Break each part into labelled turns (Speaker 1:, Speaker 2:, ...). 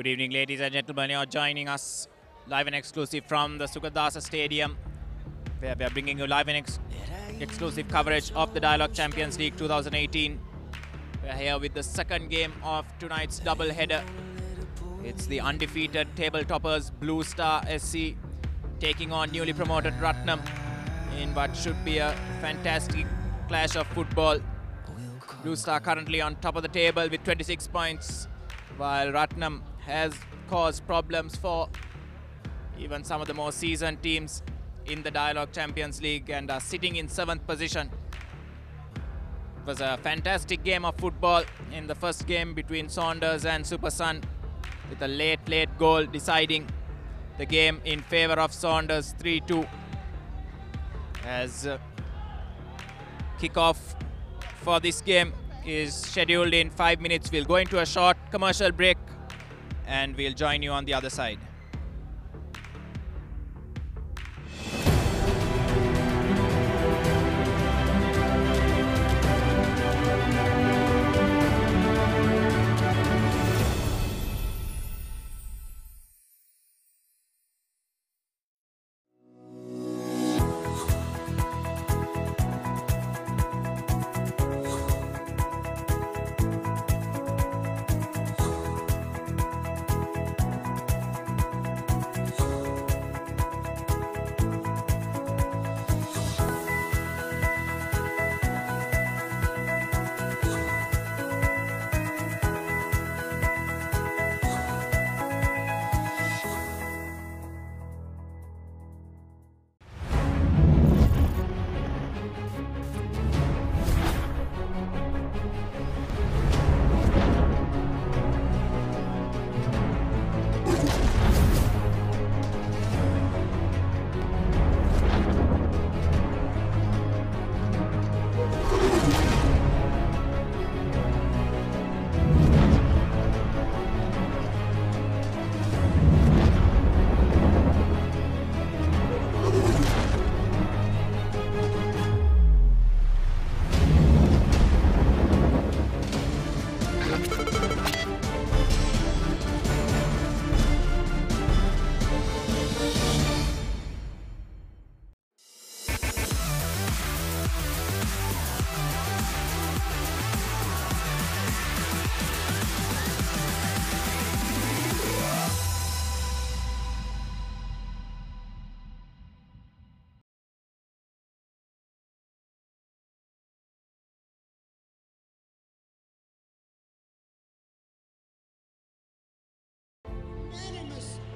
Speaker 1: Good evening, ladies and gentlemen. You're joining us live and exclusive from the Sukadasa Stadium, where we are bringing you live and exclusive coverage of the Dialog Champions League 2018. We are here with the second game of tonight's double-header. It's the undefeated table toppers Blue Star SC taking on newly promoted Ratnam in what should be a fantastic clash of football. Blue Star currently on top of the table with 26 points, while Ratnam has caused problems for even some of the more seasoned teams in the Dialog Champions League and are sitting in 7th position. It was a fantastic game of football in the first game between Saunders and Super Sun, with a late goal deciding the game in favor of Saunders 3-2. As kickoff for this game is scheduled in 5 minutes. We'll go into a short commercial break and we'll join you on the other side.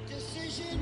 Speaker 2: Decision.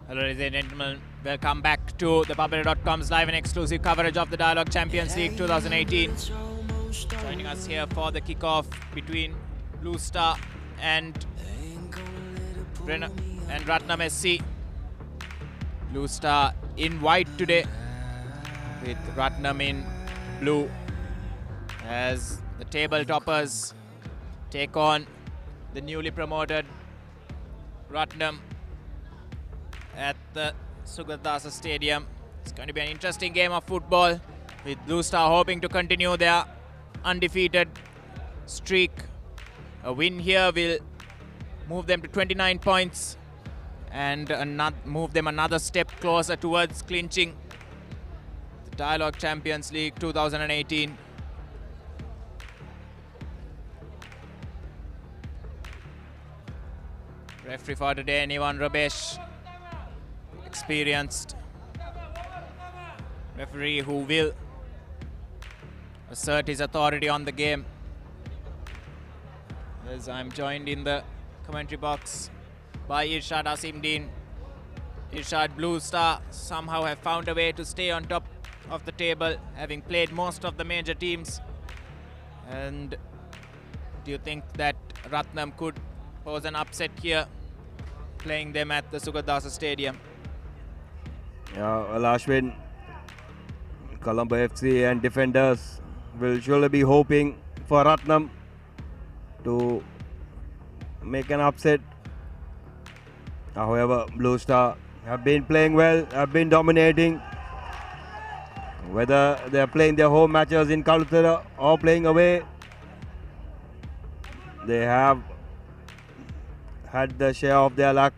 Speaker 1: Hello ladies and gentlemen, welcome back to ThePapare.com's live and exclusive coverage of the Dialog Champions League 2018. Joining us here for the kickoff between Blue Star and Ratnam SC. Blue Star in white today with Ratnam in blue as the table toppers take on the newly promoted Ratnam at the Sukadasa Stadium. It's going to be an interesting game of football, with Blue Star hoping to continue their undefeated streak. A win here will move them to 29 points and move them another step closer towards clinching Dialog Champions League 2018. Referee for today, Nivan Rabesh. Experienced referee who will assert his authority on the game. As I'm joined in the commentary box by Irshad Asimdeen. Irshad, Blue Star somehow have found a way to stay on top of the table, having played most of the major teams. And do you think that Ratnam could pose an upset here, playing them at the Sugadasa Stadium?
Speaker 2: Yeah, well, Ashwin, Colombo FC and defenders will surely be hoping for Ratnam to make an upset. However, Blue Star have been playing well, have been dominating. Whether they are playing their home matches in Kalutara or playing away, they have had the share of their luck.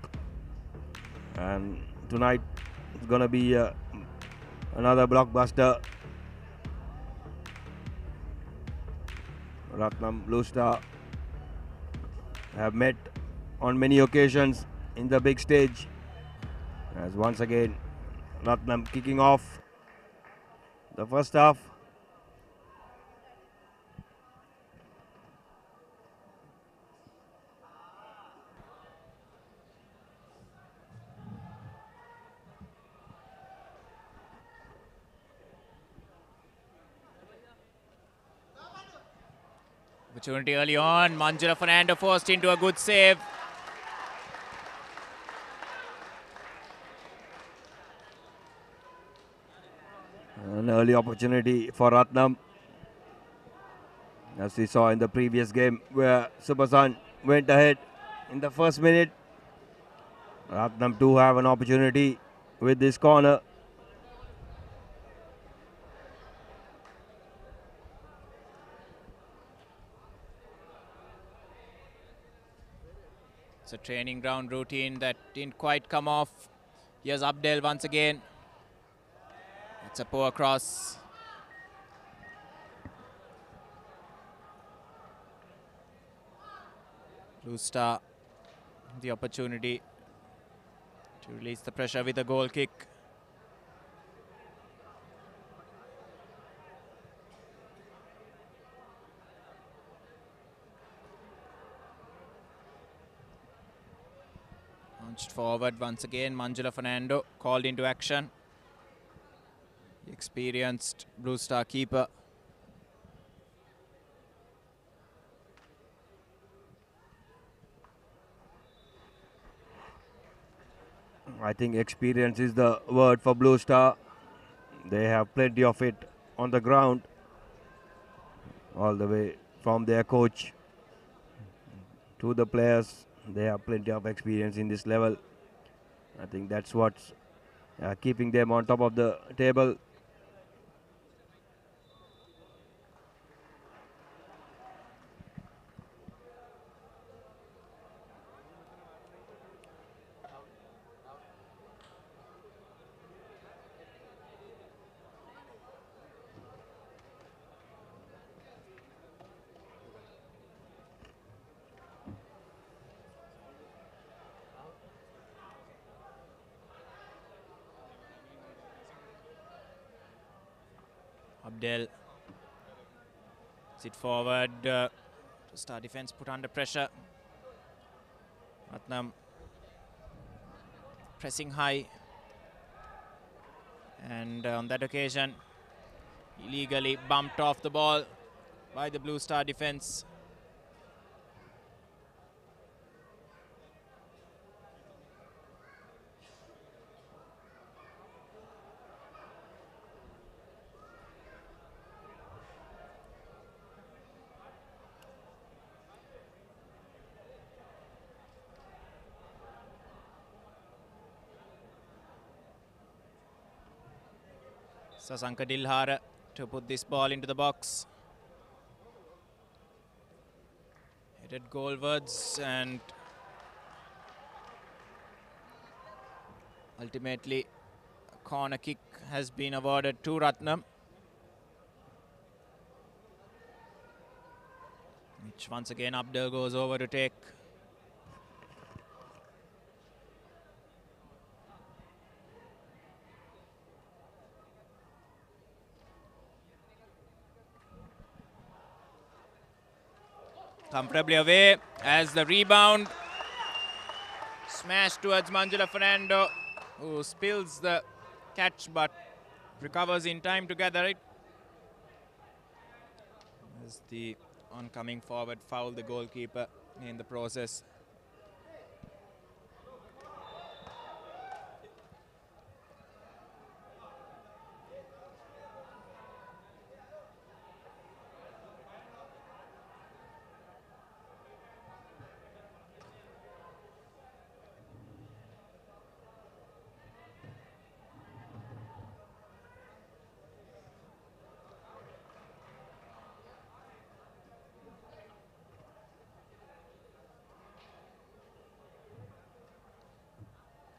Speaker 2: And tonight it's going to be another blockbuster. Ratnam, Blue Star have met on many occasions in the big stage. As once again, Ratnam kicking off the first half.
Speaker 1: Opportunity early on. Manjula Fernando forced into a good save.
Speaker 2: An early opportunity for Ratnam, as we saw in the previous game where Supersan went ahead in the first minute. Ratnam too have an opportunity with this corner.
Speaker 1: It's a training ground routine that didn't quite come off. Here's Abdel once again. It's a poor cross. Blue Star, the opportunity to release the pressure with a goal kick. Launched forward once again. Manjula Fernando called into action. The experienced Blue Star keeper.
Speaker 2: I think experience is the word for Blue Star. They have plenty of it on the ground, all the way from their coach to the players. They have plenty of experience in this level. I think that's what's keeping them on top of the table.
Speaker 1: Abdel. Sit forward. Star defense put under pressure. Ratnam pressing high. And on that occasion, illegally bumped off the ball by the Blue Star defense. Sasanka Dilhara to put this ball into the box. Headed goalwards and ultimately a corner kick has been awarded to Ratnam, which once again Abdul goes over to take. Comfortably away as the rebound smash towards Manjula Fernando, who spills the catch but recovers in time to gather it. As the oncoming forward fouled the goalkeeper in the process.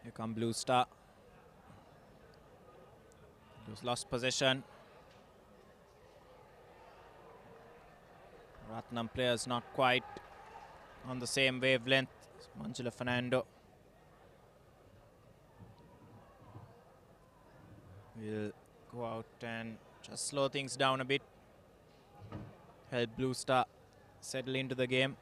Speaker 1: Here come Blue Star. Blues lost possession. Ratnam players not quite on the same wavelength. Manjula Fernando will go out and just slow things down a bit. Help Blue Star settle into the game.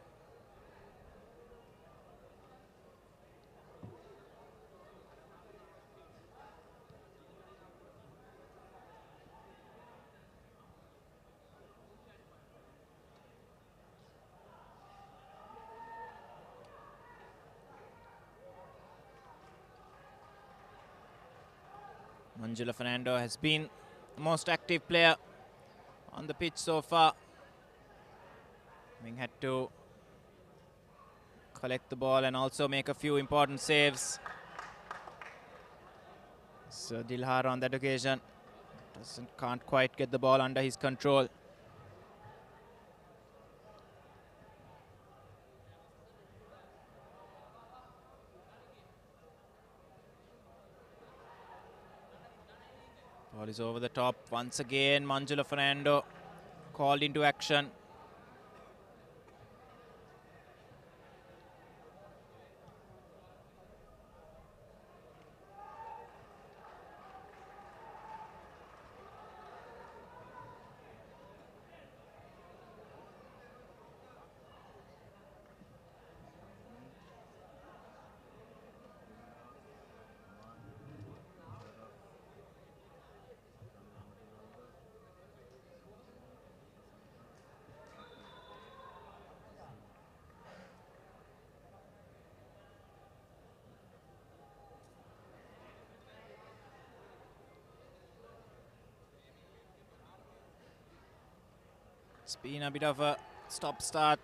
Speaker 1: Manjula Fernando has been the most active player on the pitch so far, having had to collect the ball and also make a few important saves. So Dilhar on that occasion can't quite get the ball under his control. Ball is over the top. Once again, Manjula Fernando called into action. It's been a bit of a stop-start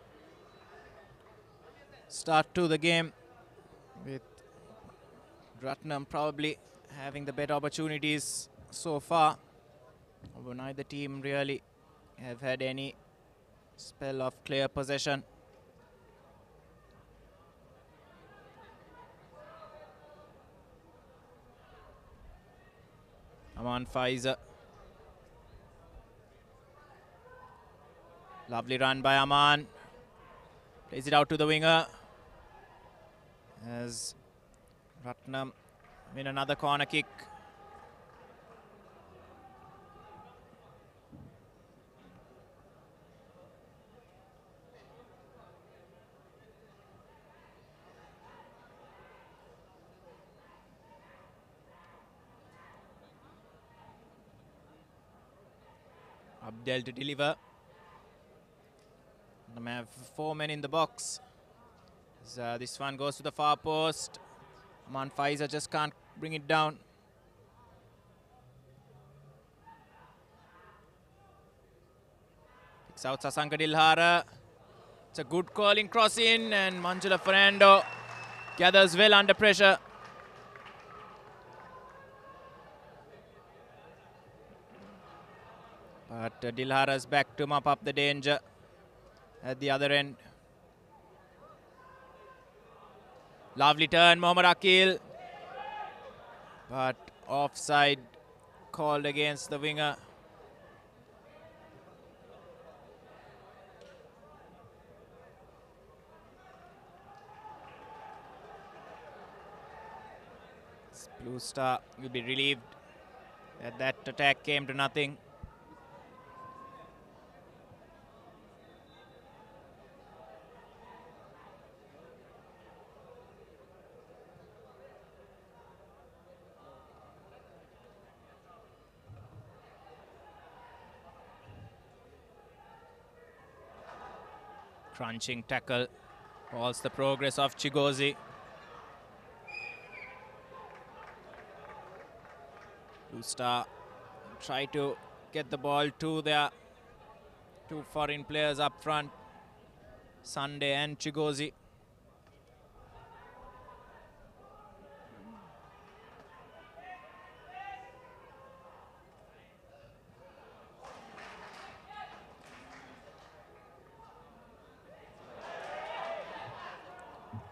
Speaker 1: to the game, with Ratnam probably having the better opportunities so far. Although neither team really have had any spell of clear possession. Aman Faiza. Lovely run by Aman. Plays it out to the winger. As Ratnam win another corner kick. Abdel to deliver. They have 4 men in the box. As, this one goes to the far post. Aman Faiza just can't bring it down. Picks out Sasanka Dilhara. It's a good calling cross in, and Manjula Fernando gathers well under pressure. But Dilhara's back to mop up the danger at the other end. Lovely turn, Mohammad Akil. But offside called against the winger. Blue Star will be relieved that that attack came to nothing. Crunching tackle halts the progress of Chigozi. Blue Star try to get the ball to their two foreign players up front, Sunday and Chigozi.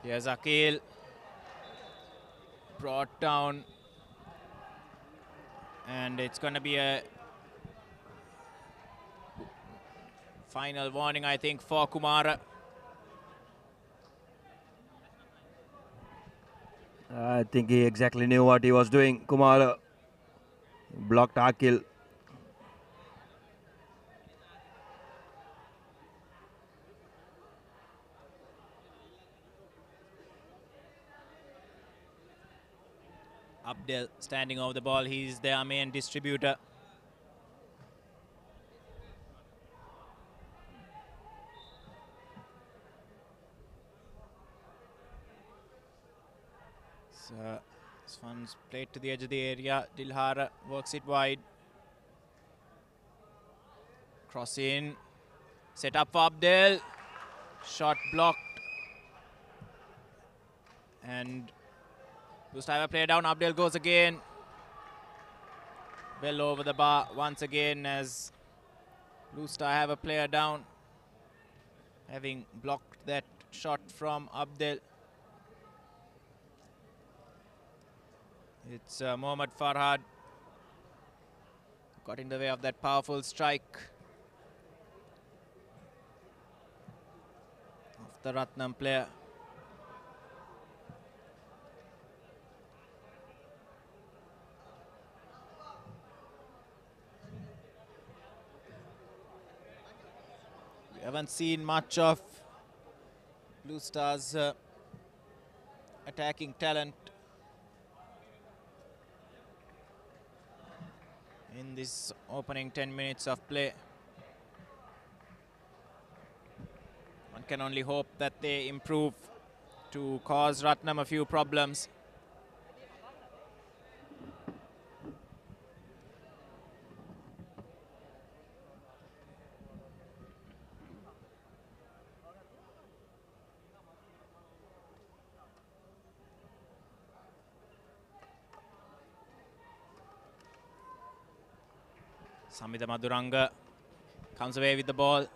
Speaker 1: Here's Akil, brought down, and it's going to be a final warning, I think, for Kumara.
Speaker 2: I think he exactly knew what he was doing. Kumar blocked Akil.
Speaker 1: Abdel standing over the ball, he's their main distributor. So this one's played to the edge of the area. Dilhara works it wide. Cross in. Set up for Abdel. Shot blocked. And Blue Star have a player down. Abdel goes again. Well over the bar once again as Blue Star have a player down, having blocked that shot from Abdel. It's Mohammad Farhad got in the way of that powerful strike of the Ratnam player. We haven't seen much of Blue Star's attacking talent in this opening 10 minutes of play. One can only hope that they improve to cause Ratnam a few problems. Samida Maduranga comes away with the ball.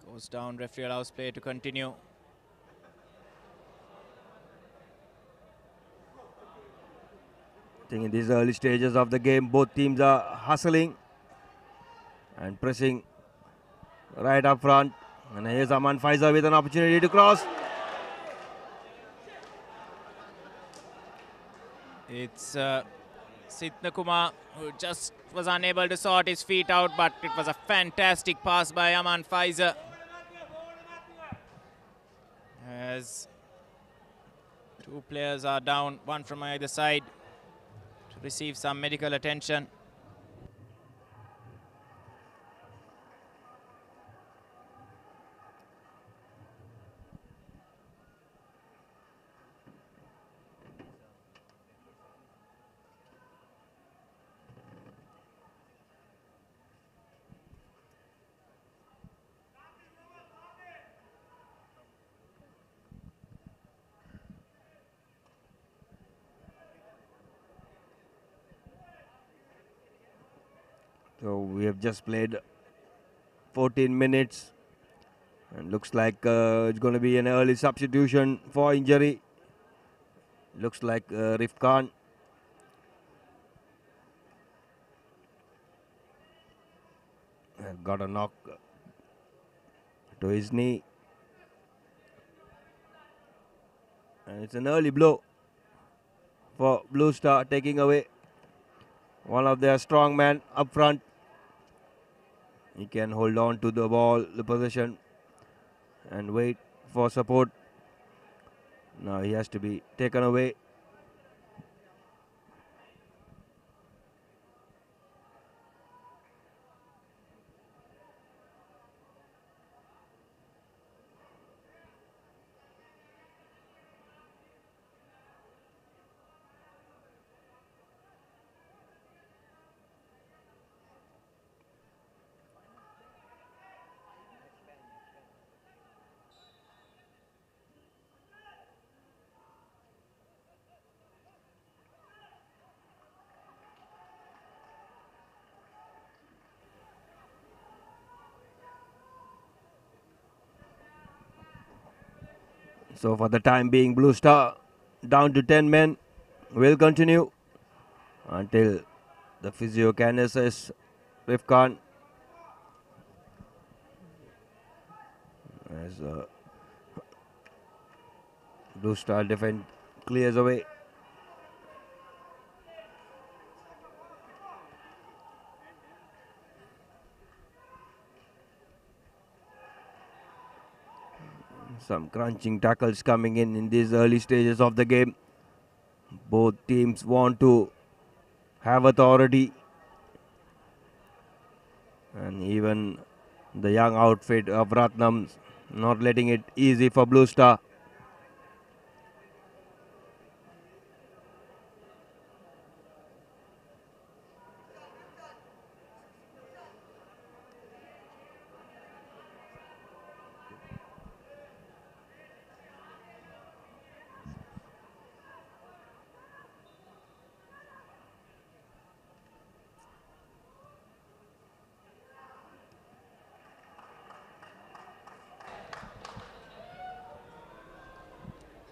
Speaker 1: Goes down, referee allows play to continue.
Speaker 2: I think in these early stages of the game, both teams are hustling and pressing right up front. And here's Aman Faiza with an opportunity to cross.
Speaker 1: It's Sitna Kumar who just was unable to sort his feet out, but it was a fantastic pass by Aman Faiza. As two players are down, one from either side, to receive some medical attention.
Speaker 2: So we have just played 14 minutes and looks like it's going to be an early substitution for injury. Looks like Rif Khan Got a knock to his knee. And it's an early blow for Blue Star, taking away one of their strong men up front. He can hold on to the ball, the possession, and wait for support. Now he has to be taken away. So for the time being, Blue Star down to 10 men will continue until the physio can assess Rifkan as Blue Star defense clears away. Some crunching tackles coming in these early stages of the game. Both teams want to have authority, and even the young outfit of Ratnam not letting it easy for Blue Star.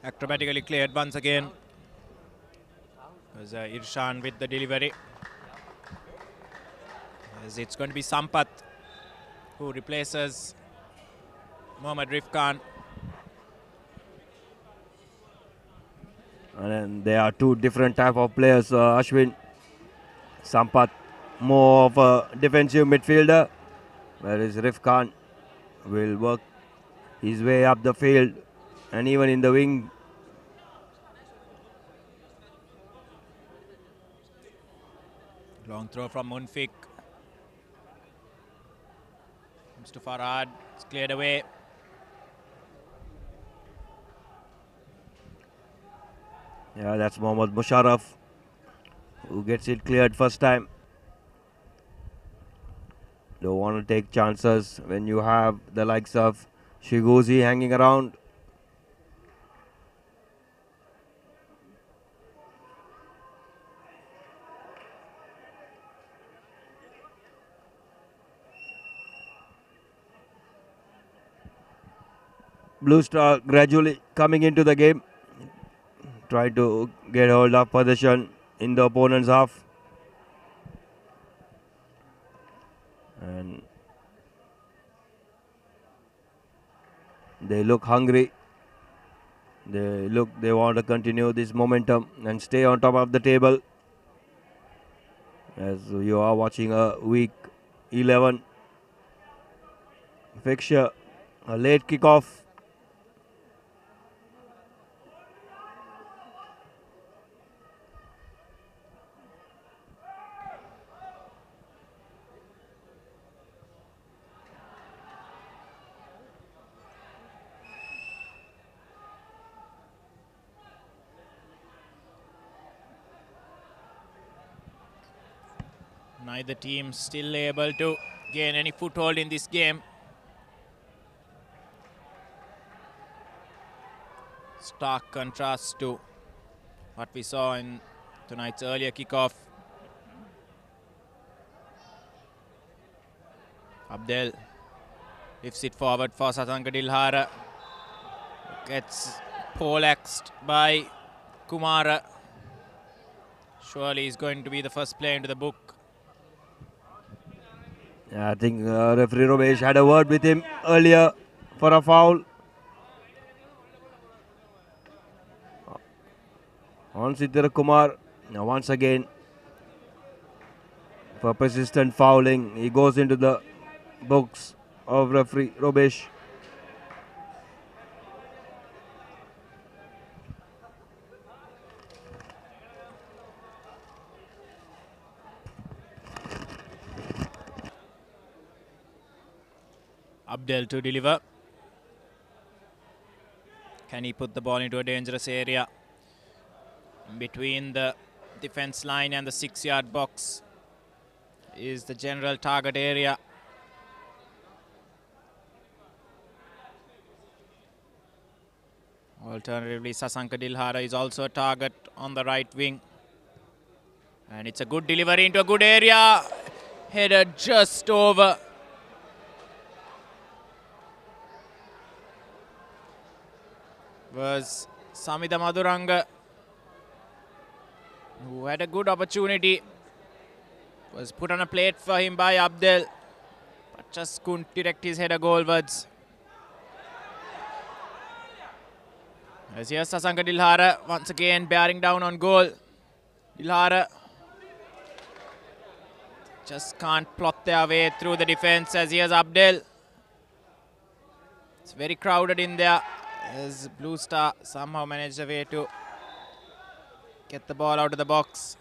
Speaker 1: Acrobatically cleared once again. As Irshan with the delivery. As it's going to be Sampath who replaces Mohammad Rifkan.
Speaker 2: And then there are two different type of players, Ashwin. Sampath, more of a defensive midfielder, whereas Rifkan will work his way up the field and even in the wing.
Speaker 1: Long throw from Munfik. Comes to Farhad. It's cleared away.
Speaker 2: Yeah, that's Mohammad Musharraf who gets it cleared first time. Don't want to take chances when you have the likes of Shigozi hanging around. Blue Star gradually coming into the game, trying to get hold of possession in the opponent's half. And they look hungry. They want to continue this momentum and stay on top of the table. As you are watching a week 11 fixture, a late kickoff.
Speaker 1: Neither team still able to gain any foothold in this game. Stark contrast to what we saw in tonight's earlier kickoff. Abdel lifts it forward for Sasanka Dilhara. Gets poleaxed by Kumara. Surely he's going to be the first player into the book.
Speaker 2: I think referee Romesh had a word with him earlier for a foul. On Siddhar Kumar, now once again for persistent fouling. He goes into the books of referee Romesh.
Speaker 1: Abdel to deliver. Can he put the ball into a dangerous area? Between the defense line and the 6-yard box is the general target area. Alternatively, Sasanka Dilhara is also a target on the right wing. And it's a good delivery into a good area. Headed just over. Was Samida Maduranga, who had a good opportunity. Was put on a plate for him by Abdel, but just couldn't direct his header goalwards. As here's Sasanka Dilhara once again bearing down on goal. Dilhara just can't plot their way through the defense. As here's Abdel. It's very crowded in there as Blue Star somehow managed a way to get the ball out of the box.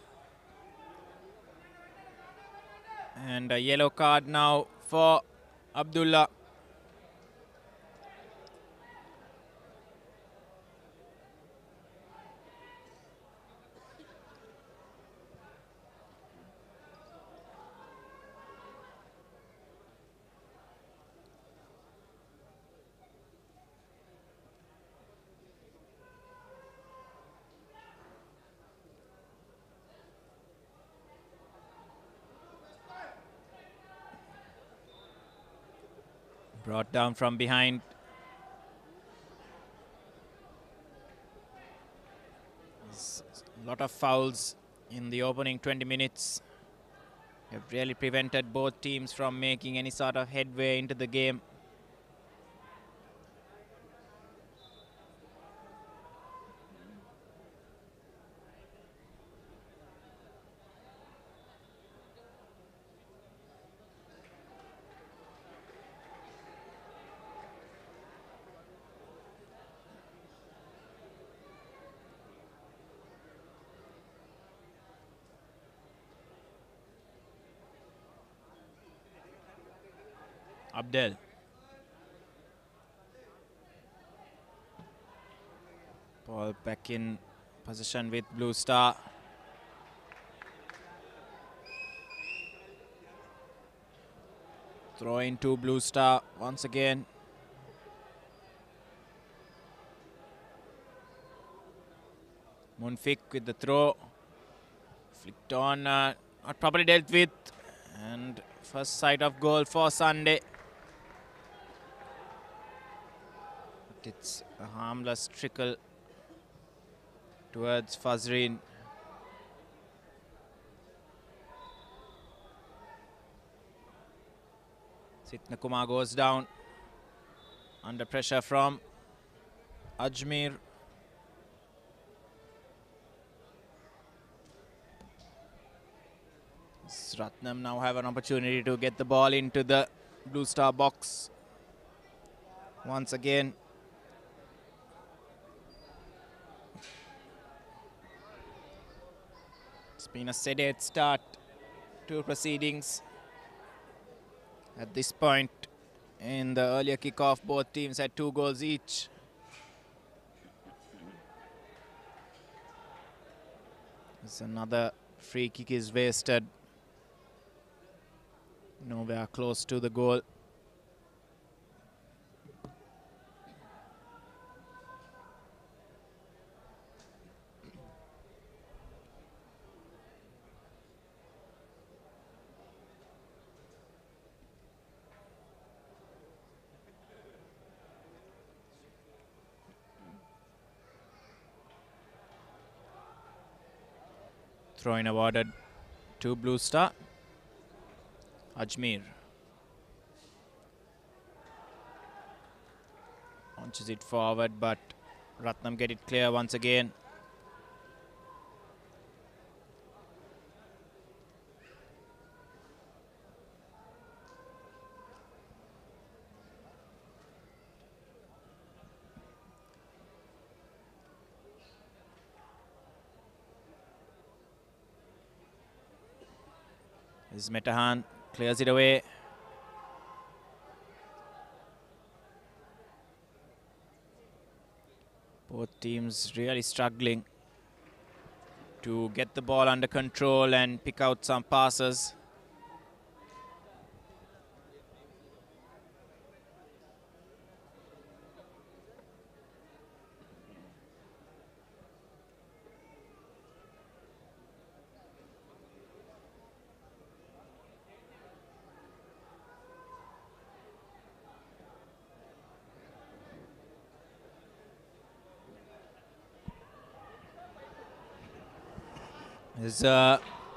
Speaker 1: And a yellow card now for Abdullah. Brought down from behind. A lot of fouls in the opening 20 minutes have really prevented both teams from making any sort of headway into the game. Abdel. Ball back in position with Blue Star. Throw into Blue Star once again. Munfik with the throw. Flicked on, not properly dealt with. And first sight of goal for Sunday. But it's a harmless trickle towards Fazreen. Sitna Kumar goes down under pressure from Ajmer. Ratnam now have an opportunity to get the ball into the Blue Star box once again. It's been a sedate start to proceedings. At this point in the earlier kickoff, both teams had 2 goals each. As another free kick is wasted. Nowhere close to the goal. Throw-in awarded to Blue Star. Ajmer. Launches it forward, but Ratnam get it clear once again. This is Metahan, clears it away. Both teams really struggling to get the ball under control and pick out some passes.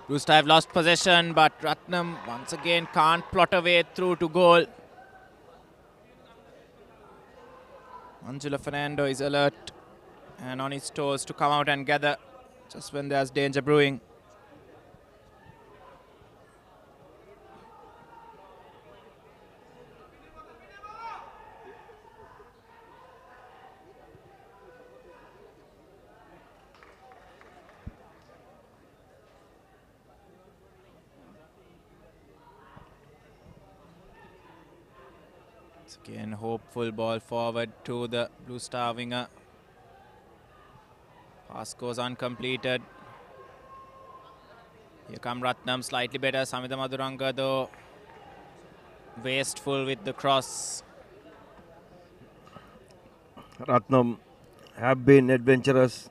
Speaker 1: Blue Star have lost possession, but Ratnam once again can't plot a way through to goal. Manjula Fernando is alert and on his toes to come out and gather just when there's danger brewing. Again, hopeful ball forward to the Blue Star winger. Pass goes uncompleted. Here come Ratnam, slightly better. Samida Maduranga though wasteful with the cross.
Speaker 2: Ratnam have been adventurous.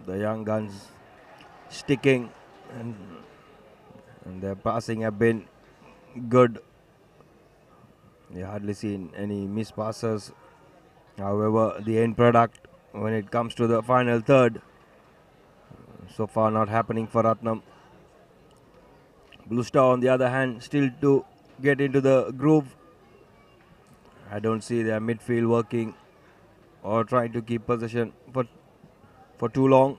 Speaker 2: The young guns sticking and their passing have been good. You hardly seen any missed passes. However, the end product when it comes to the final third, so far not happening for Ratnam. Blue Star on the other hand still to get into the groove. I don't see their midfield working or trying to keep possession for too long.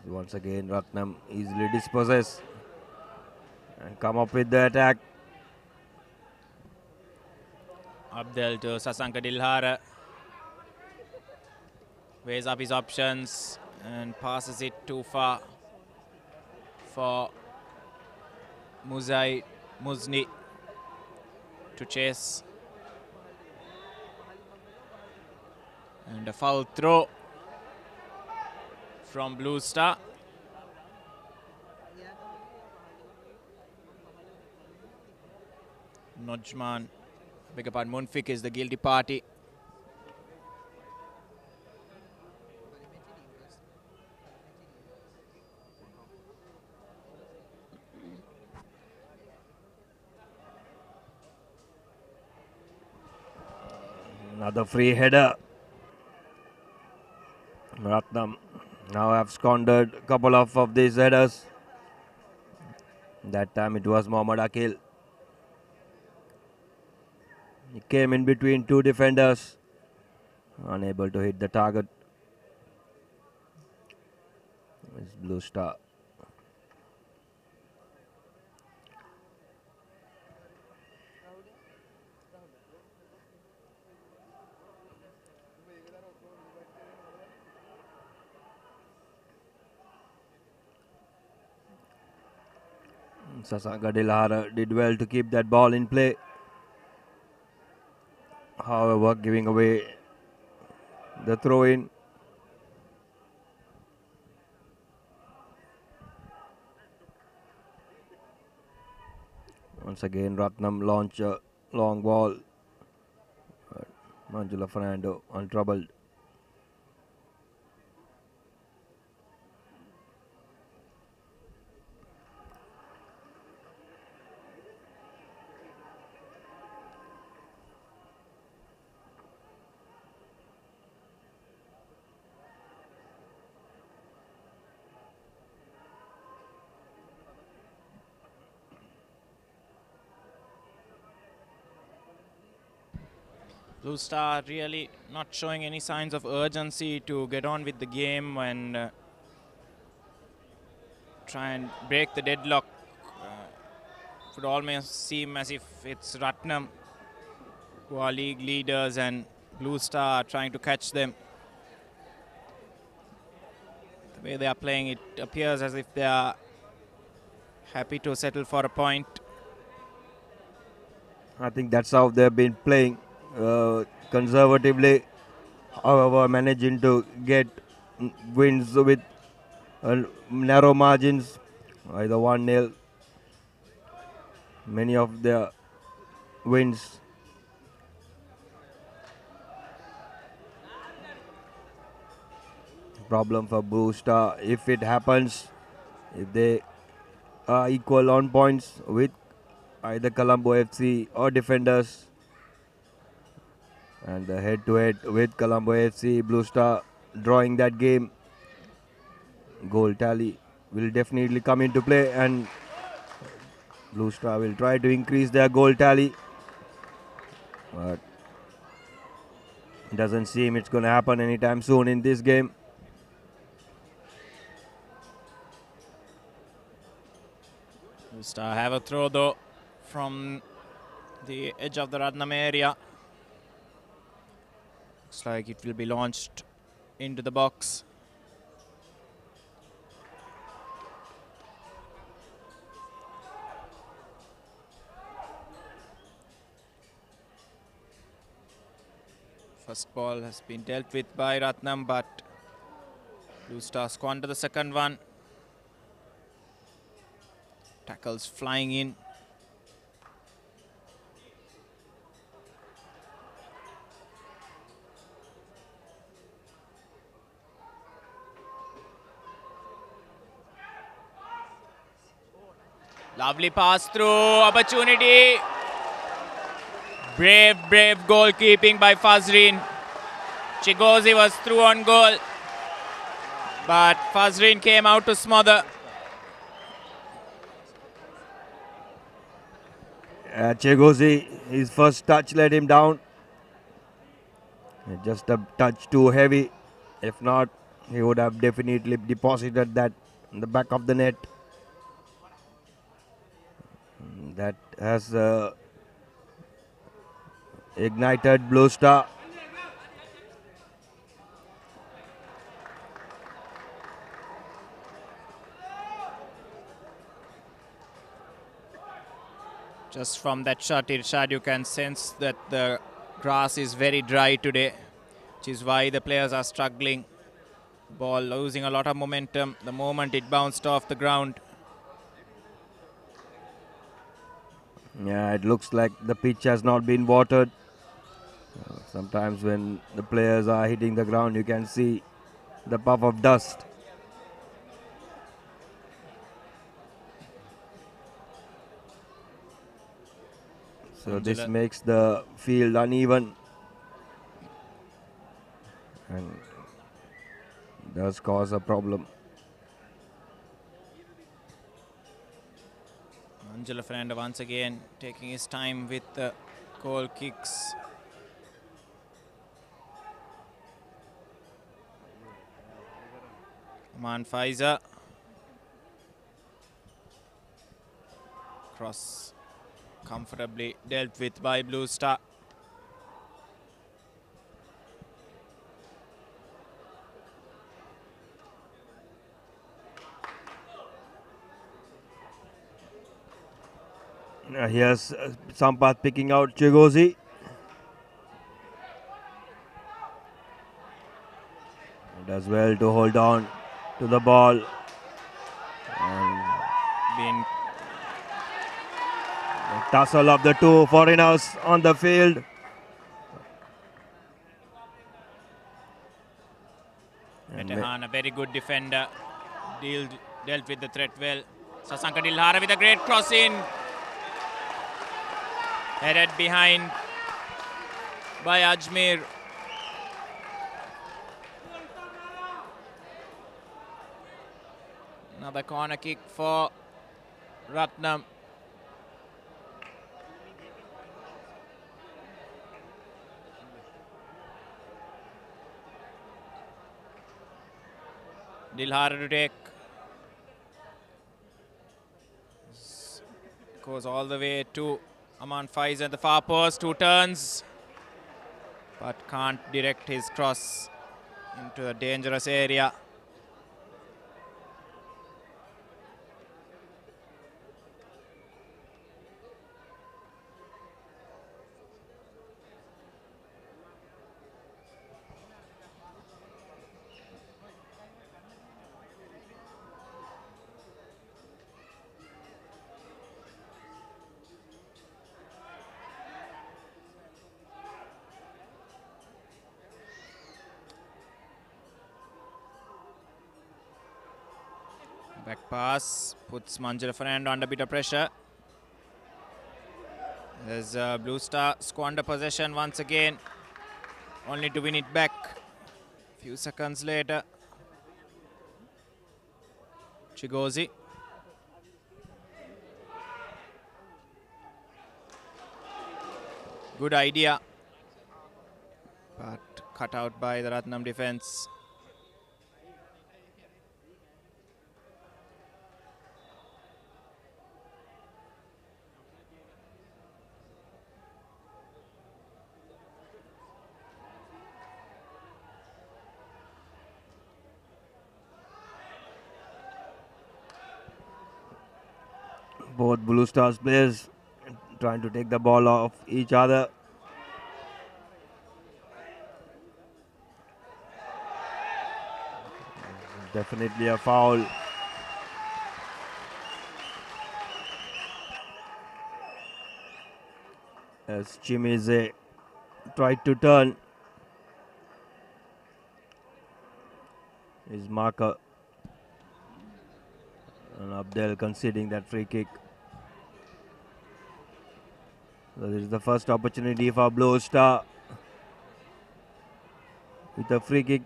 Speaker 2: Once again Ratnam easily dispossess and come up with the attack.
Speaker 1: Abdel to Sasanka Dilhara. Weighs up his options and passes it too far for Muzni to chase. And a foul throw from Blue Star. Nojman, beg your pardon, Munfik is the guilty party.
Speaker 2: Another free header. Ratnam now have squandered a couple of these headers. That time it was Mohammad Akil. He came in between two defenders, unable to hit the target. It's Blue Star. Sasanka Dilhara did well to keep that ball in play. However, giving away the throw-in. Once again, Ratnam launch a long ball. But Manjula Fernando untroubled.
Speaker 1: Blue Star really not showing any signs of urgency to get on with the game and try and break the deadlock. Would almost seem as if it's Ratnam who are league leaders and Blue Star are trying to catch them. The way they are playing, it appears as if they are happy to settle for a point.
Speaker 2: I think that's how they've been playing, conservatively, however managing to get wins with narrow margins, either 1-0. Many of their wins. Problem for Blue Star if it happens, if they are equal on points with either Colombo FC or defenders, and the head-to-head with Colombo FC, Blue Star drawing that game. Goal tally will definitely come into play, and Blue Star will try to increase their goal tally, but it doesn't seem it's going to happen anytime soon in this game.
Speaker 1: Blue Star have a throw though from the edge of the Ratnam area. Looks like it will be launched into the box. First ball has been dealt with by Ratnam, but Blue Star squander the second one. Tackles flying in. Lovely pass through, opportunity. Brave goalkeeping by Fazreen. Chigozi was through on goal, but Fazreen came out to smother.
Speaker 2: Chigozi, his first touch let him down. Just a touch too heavy. If not, he would have definitely deposited that in the back of the net. That has ignited Blue Star.
Speaker 1: Just from that shot, Irshad, you can sense that the grass is very dry today, which is why the players are struggling. Ball losing a lot of momentum the moment it bounced off the ground.
Speaker 2: Yeah, it looks like the pitch has not been watered. Sometimes when the players are hitting the ground, you can see the puff of dust. So this makes the field uneven and does cause a problem.
Speaker 1: Angelo Fernando once again taking his time with the goal kicks. Oman Faiza. Cross comfortably dealt with by Blue Star.
Speaker 2: Here's Sampath picking out Chigozi. Does well to hold on to the ball. And
Speaker 1: Been
Speaker 2: the tussle of the two foreigners on the field.
Speaker 1: Metehan, a very good defender, dealt with the threat well. Sasanka Dilhara with a great cross in. Headed behind by Ajmer. Another corner kick for Ratnam. Little harder to take. Goes all the way to Aman Faiz at the far post. 2 turns. But can't direct his cross into a dangerous area. Back pass puts Manjula Fernando under a bit of pressure. As Blue Star squander possession once again, only to win it back a few seconds later. Chigozi. Good idea, but cut out by the Ratnam defense.
Speaker 2: Both Blue Stars players trying to take the ball off each other. Definitely a foul. As Chimize tried to turn his marker. And Abdel conceding that free kick. So this is the first opportunity for Blue Star with a free kick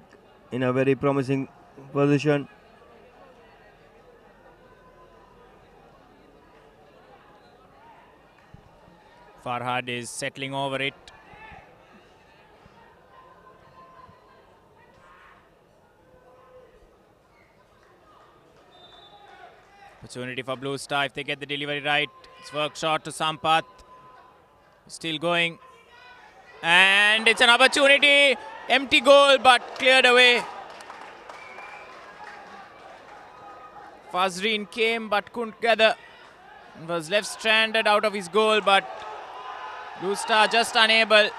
Speaker 2: in a very promising position.
Speaker 1: Farhad is settling over it. Opportunity for Blue Star if they get the delivery right. It's work shot to Sampath. Still going. And it's an opportunity. Empty goal but cleared away. Fazreen came but couldn't gather. Was left stranded out of his goal, but Blue Star just unable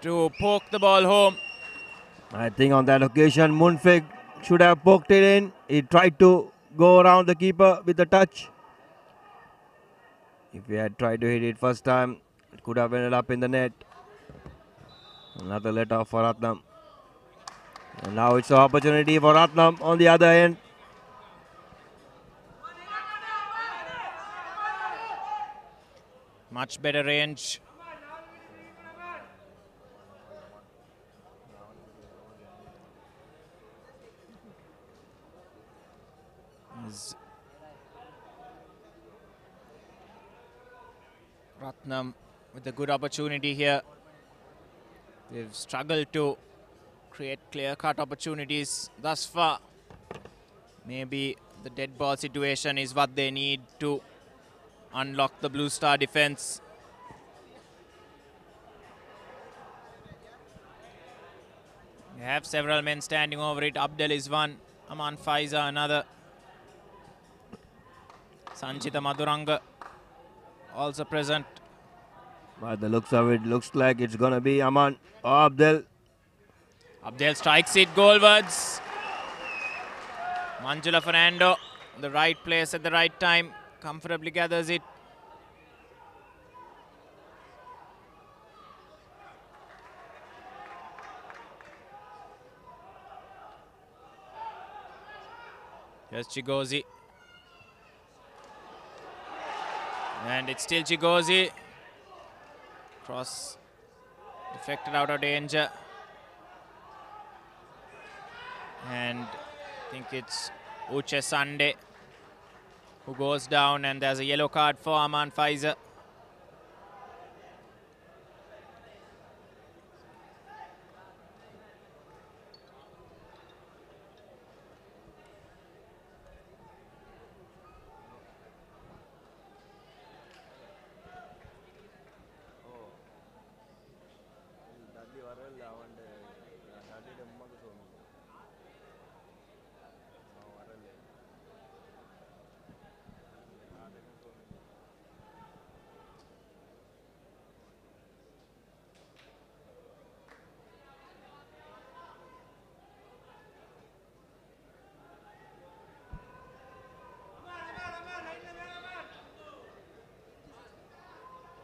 Speaker 1: to poke the ball home.
Speaker 2: I think on that occasion Munfik should have poked it in. He tried to go around the keeper with a touch. If he had tried to hit it first time, it could have ended up in the net. Another let off for Ratnam. And now it's an opportunity for Ratnam on the other end.
Speaker 1: Much better range. Ratnam with a good opportunity here. They've struggled to create clear-cut opportunities thus far. Maybe the dead ball situation is what they need to unlock the Blue Star defense. They have several men standing over it. Abdel is one. Aman Faiza another. Sanchita Maduranga also present.
Speaker 2: By the looks of it, looks like it's going to be Aman or Abdel.
Speaker 1: Abdel strikes it goalwards. Manjula Fernando, the right place at the right time, comfortably gathers it. Here's Chigozi. And it's still Chigozi. Cross deflected out of danger. And I think it's Uche Sande who goes down, and there's a yellow card for Aman Faiza.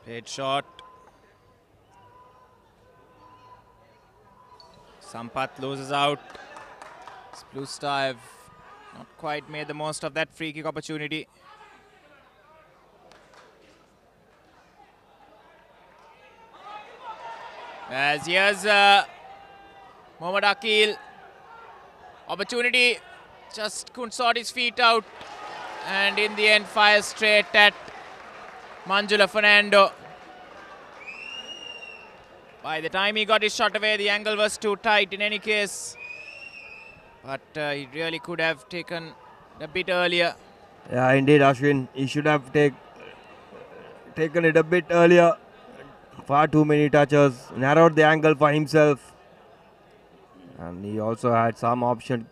Speaker 1: Played short. Sampath loses out. Blue Star have not quite made the most of that free kick opportunity. As here's Mohammad Akil. Opportunity, just couldn't sort his feet out. And in the end, fires straight at Manjula Fernando. By the time he got his shot away, the angle was too tight in any case. But he really could have taken a bit earlier.
Speaker 2: Yeah, indeed, Ashwin. He should have taken it a bit earlier. Far too many touches. Narrowed the angle for himself. And he also had some option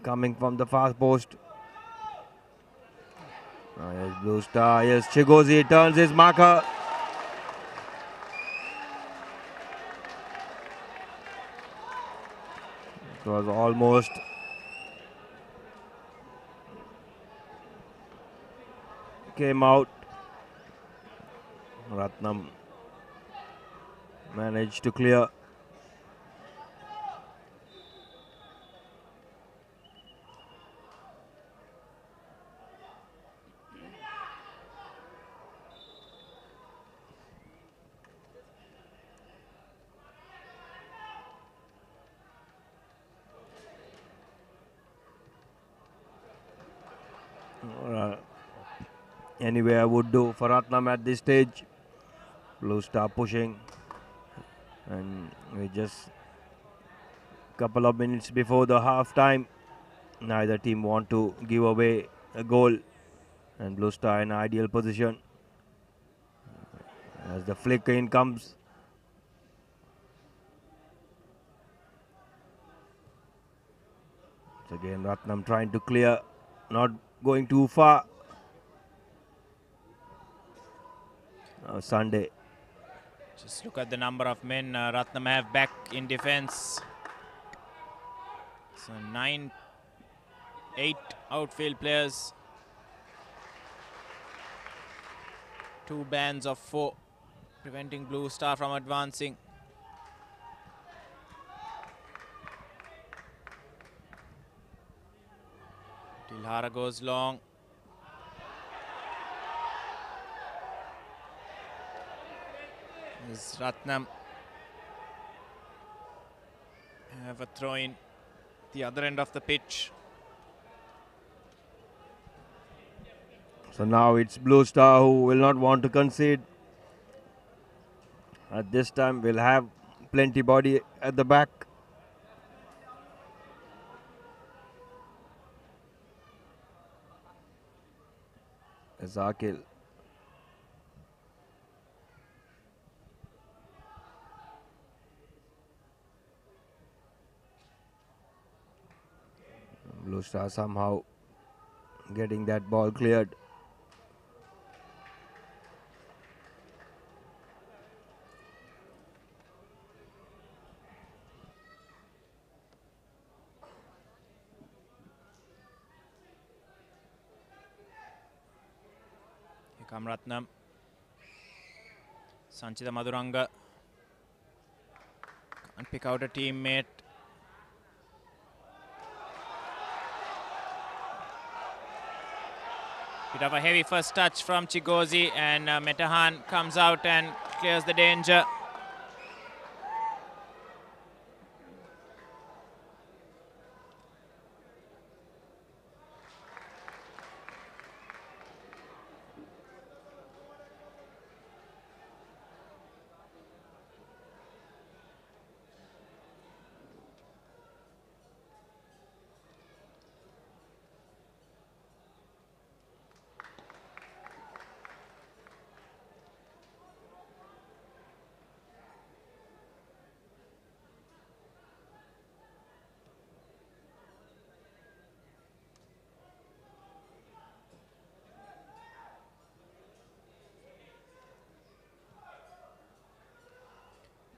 Speaker 2: coming from the far post. Yes, Blue Star. Yes, Chigozi turns his marker. It was almost came out. Ratnam managed to clear. Anyway, I would do for Ratnam at this stage. Blue Star pushing, and we just couple of minutes before the half time. Neither team want to give away a goal, and Blue Star in ideal position as the flick in comes. So again, Ratnam trying to clear, not going too far. Sunday.
Speaker 1: Just look at the number of men Ratnam have back in defense. So 8 outfield players. 2 bands of 4, preventing Blue Star from advancing. Tilhara goes long. Is Ratnam have a throw in the other end of the pitch.
Speaker 2: So now it's Blue Star who will not want to concede. At this time, we'll have plenty body at the back. Zakil. Blue Star somehow getting that ball cleared.
Speaker 1: Here come Ratnam. Sanchita Maduranga can't pick out a teammate. Bit of a heavy first touch from Chigozi, and Metahan comes out and clears the danger.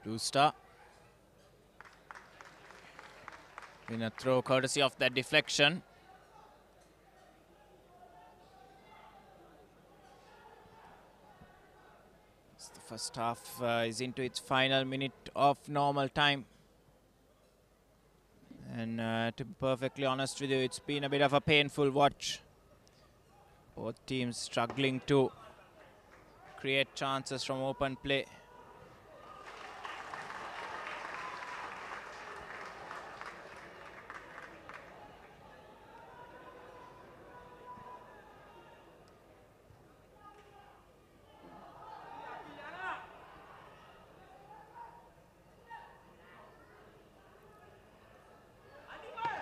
Speaker 1: Blue Star in a throw courtesy of that deflection. The first half is into its final minute of normal time. And to be perfectly honest with you, it's been a bit of a painful watch. Both teams struggling to create chances from open play.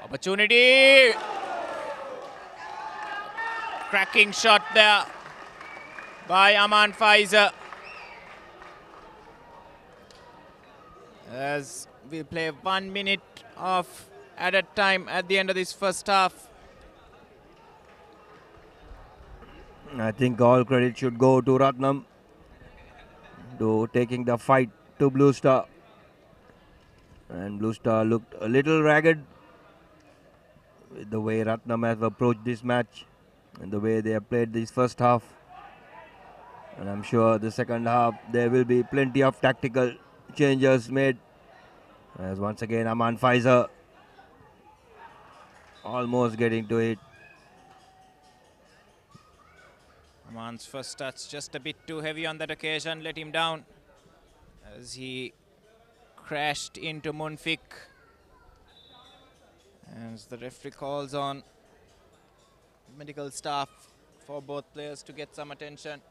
Speaker 1: Opportunity! Cracking shot there by Aman Faizer. As we play 1 minute of added time at the end of this first half.
Speaker 2: I think all credit should go to Ratnam to taking the fight to Blue Star. And Blue Star looked a little ragged with the way Ratnam has approached this match and the way they have played this first half. And I'm sure the second half there will be plenty of tactical changes made. As once again Aman Faizer almost getting to it.
Speaker 1: Aman's first touch just a bit too heavy on that occasion, let him down as he crashed into Munfik. As the referee calls on medical staff for both players to get some attention.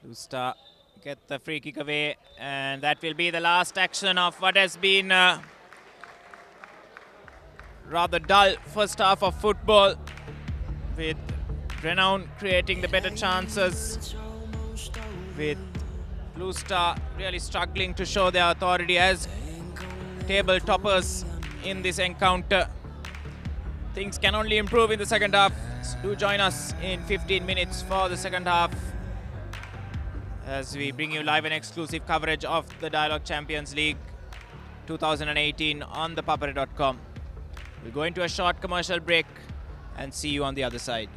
Speaker 1: Blue Star get the free kick away, and that will be the last action of what has been rather dull first half of football, with Renown creating the better chances, with Blue Star really struggling to show their authority as table toppers in this encounter. Things can only improve in the second half. So do join us in 15 minutes for the second half, as we bring you live and exclusive coverage of the Dialog Champions League 2018 on ThePapare.com. We'll go into a short commercial break and see you on the other side.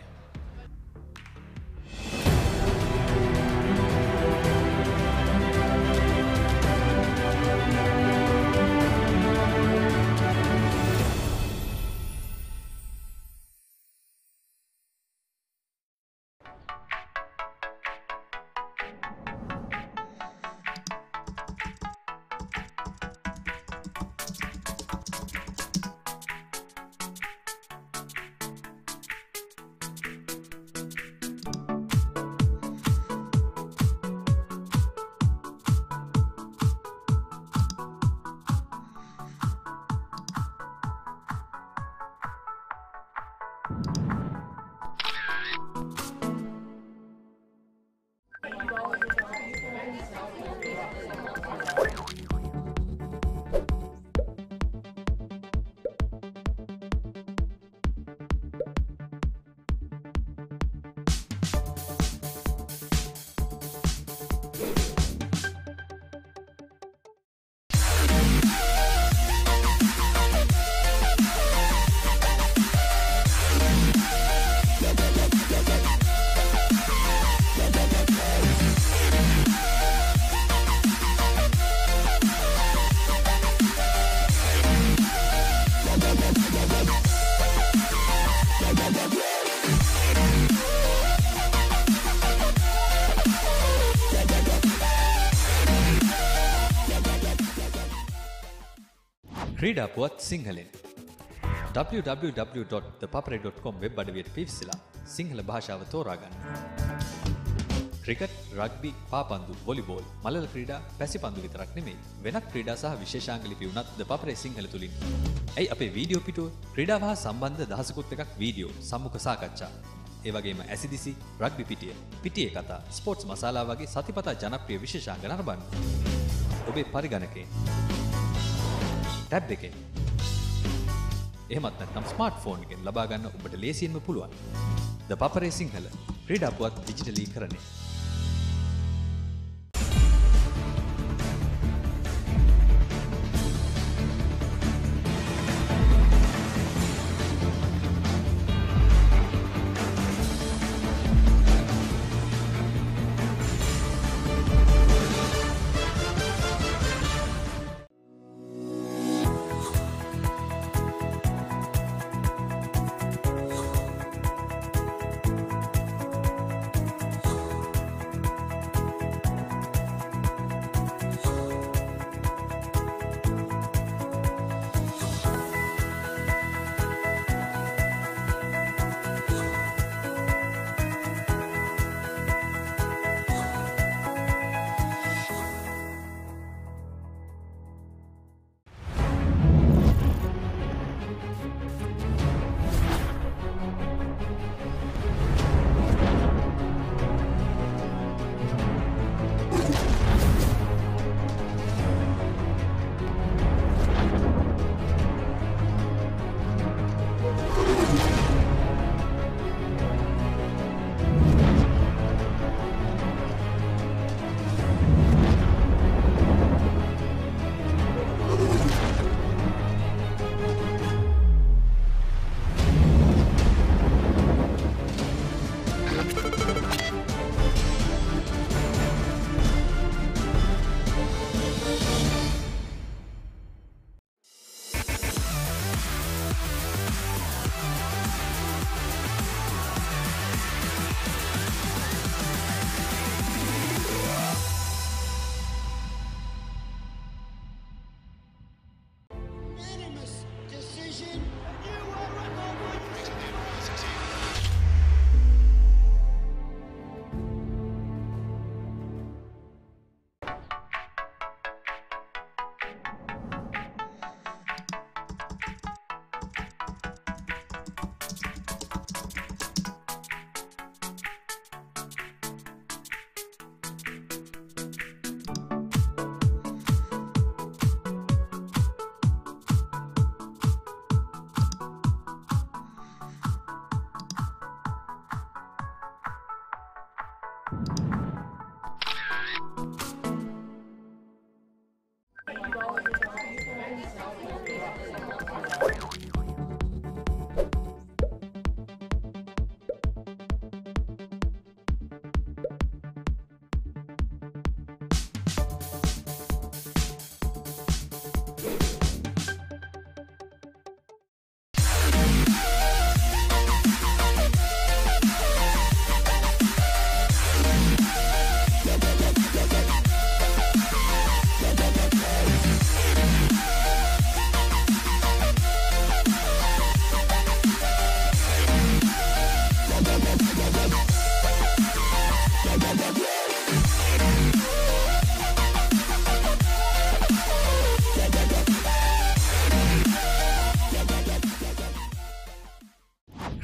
Speaker 3: ක්‍රීඩාපුවත් සිංහලෙන් www.thepapare.com web අඩවියට පිවිසලා Sinhala භාෂාව තෝරා ගන්න. Cricket, rugby, පාපන්දු, volleyball, මලල ක්‍රීඩා, පැසිපන්දු විතරක් නෙමෙයි. වෙනත් ක්‍රීඩා සහ විශේෂාංග ලිපි උනත් ThePapare සිංහල තුලින්. ඇයි අපේ වීඩියෝ පිටුව ක්‍රීඩාව හා සම්බන්ධ දහසකුත් එකක් වීඩියෝ, සම්මුඛ සාකච්ඡා. ඒ වගේම ඇසිදිසි, රග්බි පිටිය, පිටියේ කතා, ස්පෝර්ට්ස් මසාලා වගේ සතිපතා ජනප්‍රිය විශේෂාංග නරඹන්න. ඔබේ පරිගණකයෙන්, ටැබ් එකෙන්, එහෙමත් නැත්නම් ස්මාර්ට්ෆෝන් එකෙන් ලබා ගන්න ඔබට ලේසියෙන්ම පුළුවන්. ThePapare සිංහල ක්‍රීඩා පුවත් ඩිජිටලීකරණය.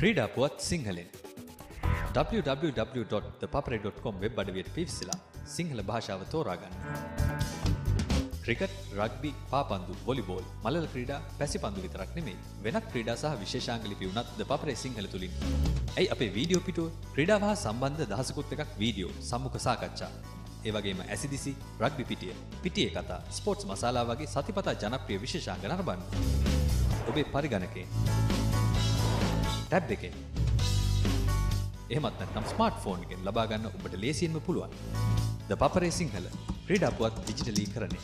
Speaker 3: ක්‍රීඩා පුවත් සිංහලෙන් www.thepapare.com වෙබ් අඩවියට පිවිසලා සිංහල භාෂාව තෝරා ගන්න. ක්‍රිකට්, රග්බි, පාපන්දු, වොලිබෝල්, මලල ක්‍රීඩා, පැසිපන්දු විතරක් නෙමෙයි. වෙනත් ක්‍රීඩා සහ විශේෂාංග ලිපි උනත් ThePapare සිංහල තුලින්. ඇයි අපේ වීඩියෝ පිටුව ක්‍රීඩාව හා සම්බන්ධ දහසකුත් එකක් වීඩියෝ, සම්මුඛ සාකච්ඡා. ඒ වගේම ඇසිදිසි, රග්බි පිටිය, පිටියේ කතා, ස්පෝර්ට්ස් මසාලා වගේ සතිපතා ජනප්‍රිය විශේෂාංග නරඹන්න. ඔබේ පරිගණකයෙන්, ටැබ් එකෙන්, එහෙමත් නැත්නම් ස්මාර්ට්ෆෝන් එකෙන් ලබා ගන්න ඔබට ලේසියෙන්ම පුළුවන්. ThePapare සිංහල ක්‍රීඩා පුවත් ඩිජිටලීකරණය.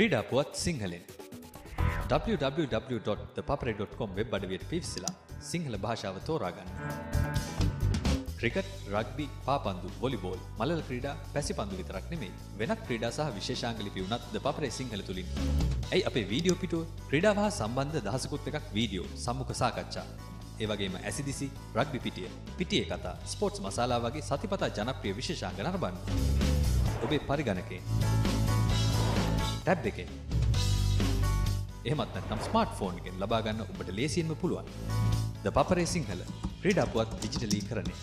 Speaker 3: ක්‍රීඩා පුවත් සිංහලෙන් www.thepapare.com වෙබ් අඩවියට පිවිසලා සිංහල භාෂාව තෝරාගන්න. ක්‍රිකට්, රග්බි, පාපන්දු, වොලිබෝල්, මලල ක්‍රීඩා, පැසිපන්දු විතරක් නෙමෙයි වෙනත් ක්‍රීඩා සහ විශේෂාංග ලිපි උනත් The Papare සිංහල තුලින්. ඇයි අපේ වීඩියෝ පිටුව ක්‍රීඩාව හා සම්බන්ධ දහසකුත් එකක් වීඩියෝ, සම්මුඛ සාකච්ඡා. ඒ වගේම ඇසිදිසි, රග්බි පිටිය, පිටියේ කතා, ස්පෝර්ට්ස් මසාලා වගේ සතිපතා ජනප්‍රිය විශේෂාංග නරඹන්න. ඔබේ පරිගණකයෙන්, ටැබ් එකෙන්, එහෙමත් නැත්නම් ස්මාර්ට්ෆෝන් එකෙන් ලබා ගන්න ඔබට ලේසියෙන්ම පුළුවන්. The Papare සිංහල ක්‍රීඩා පුවත් ඩිජිටලීකරණය.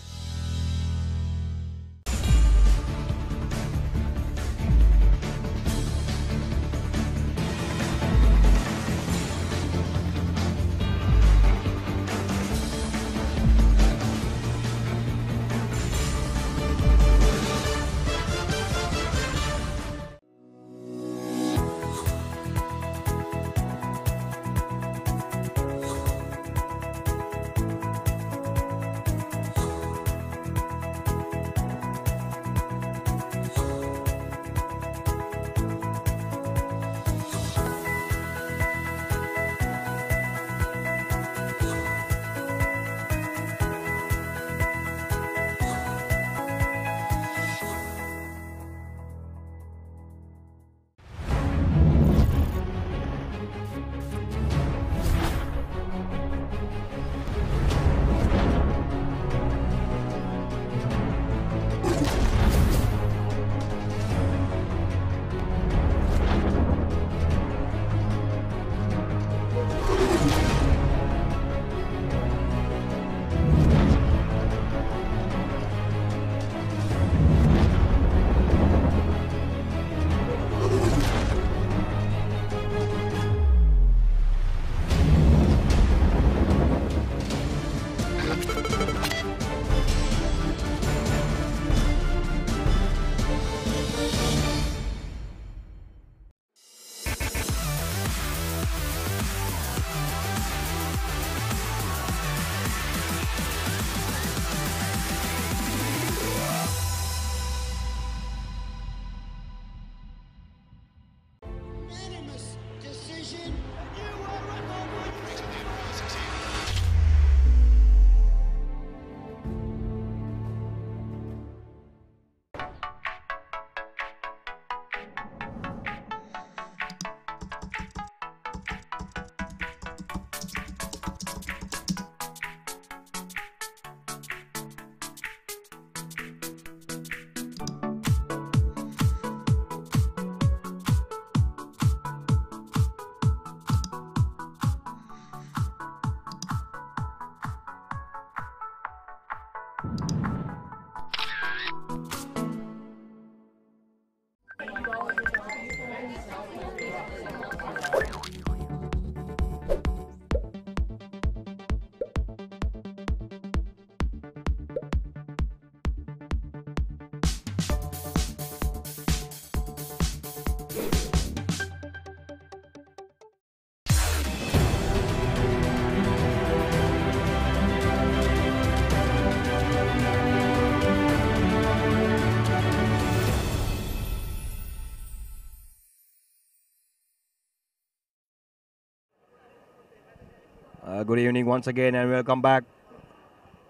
Speaker 2: Good evening once again and welcome back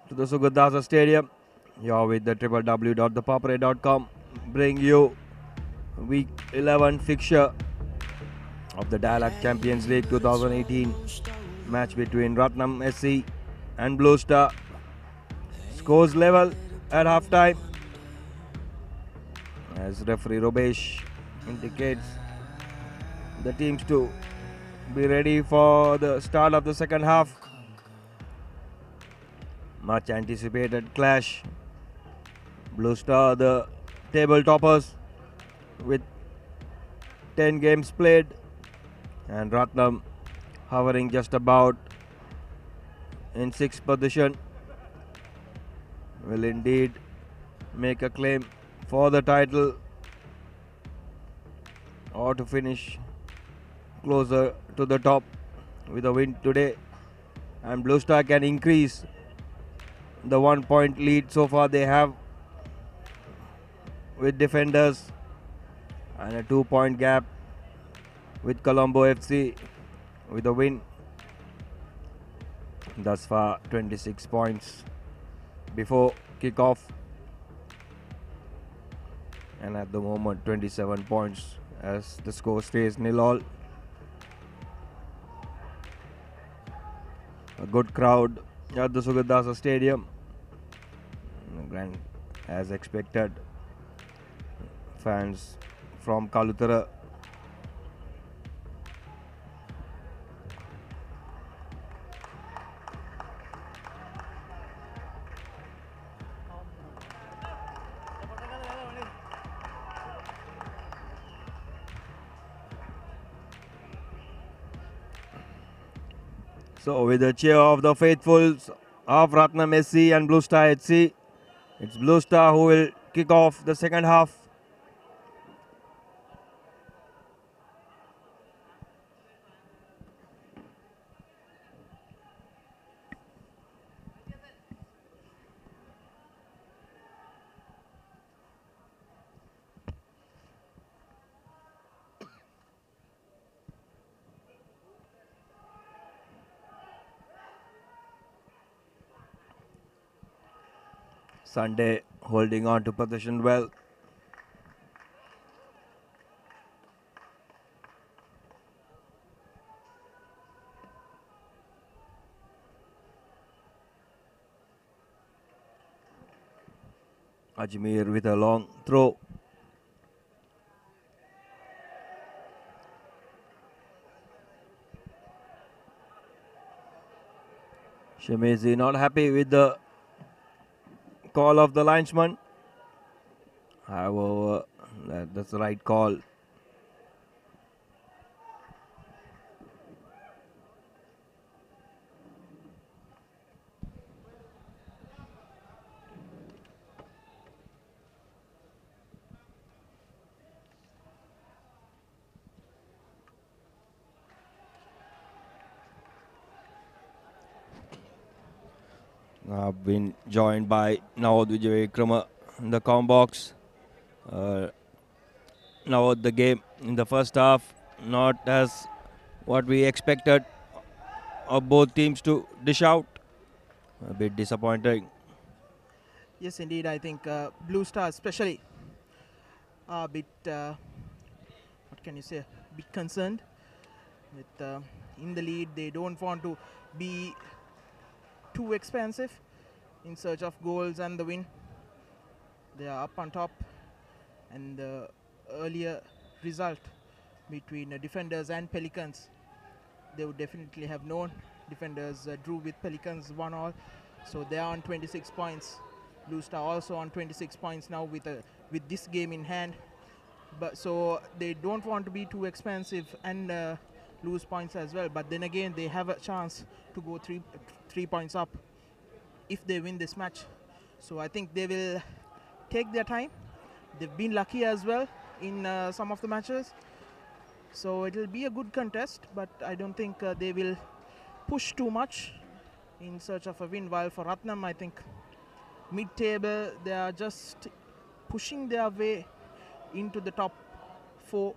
Speaker 2: to the Sugadasa Stadium. You're with the www.thepapare.com bring you week 11 fixture of the Dialog Champions League 2018 match between Ratnam SC and Blue Star. Scores level at half time as referee Robesh indicates the teams to be ready for the start of the second half. Much anticipated clash. Blue Star, the table toppers with 10 games played, and Ratnam hovering just about in 6th position, will indeed make a claim for the title or to finish closer to the top with a win today, and Blue Star can increase the 1 point lead so far they have with defenders and a 2 point gap with Colombo FC with a win. Thus far 26 points before kickoff, and at the moment 27 points as the score stays 0-all. A good crowd at the Sugadasa Stadium, and as expected, fans from Kalutara. So with the cheer of the faithfuls of Ratnam SC and Blue Star HC, it's Blue Star who will kick off the second half. Sunday holding on to possession well. Ajmer with a long throw. Shemizi not happy with the call of the linesman. However, that's the right call. I've been joined by Nawad Vijayavikrama in the com box. Nawad, the game in the first half not as what we expected of both teams to dish out. A bit disappointing.
Speaker 4: Yes, indeed. I think Blue Star especially are a bit, what can you say, a bit concerned with in the lead. They don't want to be too expensive in search of goals and the win. They are up on top, and the earlier result between Defenders and Pelicans, they would definitely have known. Defenders drew with Pelicans 1-all, so they are on 26 points. Blue Star also on 26 points now with this game in hand. But so they don't want to be too expensive and lose points as well. But then again, they have a chance to go three points up if they win this match. So I think they will take their time. They've been lucky as well in some of the matches. So it will be a good contest, but I don't think they will push too much in search of a win. While for Ratnam, I think mid-table, they are just pushing their way into the top 4.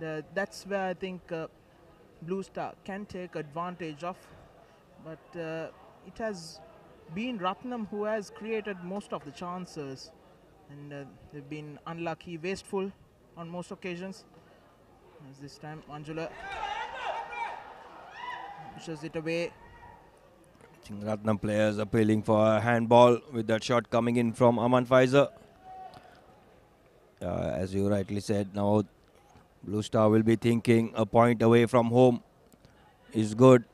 Speaker 4: And that's where I think Blue Star can take advantage of. But it has been Ratnam who has created most of the chances, and they've been unlucky, wasteful on most occasions. As this time Anjula pushes it away.
Speaker 2: Ratnam players appealing for a handball with that shot coming in from Aman Faizer. As you rightly said, now Blue Star will be thinking a point away from home is good,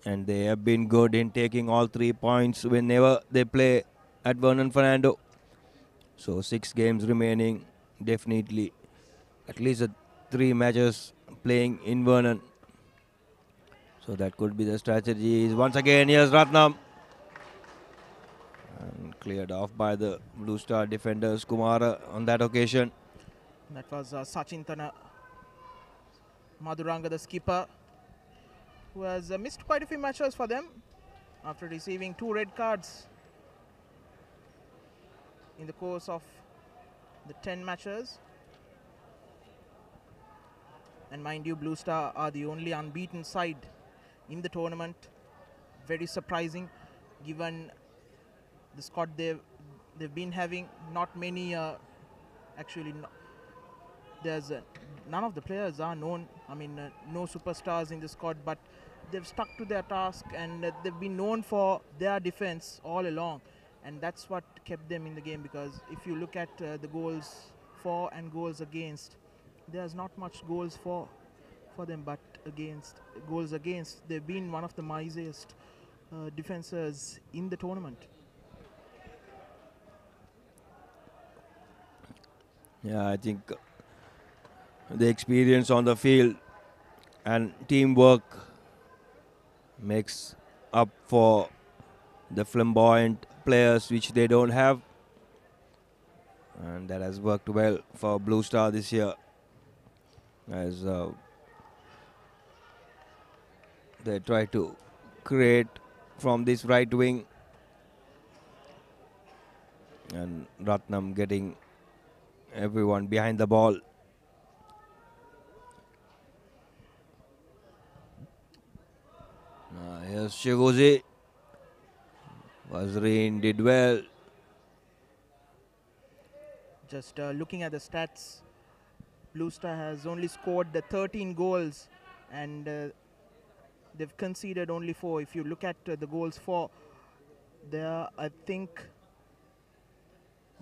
Speaker 2: and they have been good in taking all 3 points whenever they play at Vernon Fernando. So 6 games remaining, definitely at least 3 matches playing in Vernon. So that could be the strategy. Once again, here's Ratnam. And cleared off by the Blue Star defenders, Kumara, on that occasion.
Speaker 4: That was Sachintana Madhuranga, the skipper, who has missed quite a few matches for them after receiving 2 red cards in the course of the 10 matches. And mind you, Blue Star are the only unbeaten side in the tournament. Very surprising, given the squad they've been having. Not many, actually, there's none of the players are known. I mean, no superstars in the squad, but they've stuck to their task, and they've been known for their defense all along, and that's what kept them in the game. Because if you look at the goals for and goals against, there's not much goals for them, but goals against, they've been one of the mightiest defenders in the tournament.
Speaker 2: Yeah, I think the experience on the field and teamwork makes up for the flamboyant players which they don't have, and that has worked well for Blue Star this year, as they try to create from this right wing, and Ratnam getting everyone behind the ball. Here's Shigozi. Wazreen did well.
Speaker 4: Just looking at the stats, Blue Star has only scored the 13 goals, and they've conceded only 4. If you look at the goals for, they are, I think,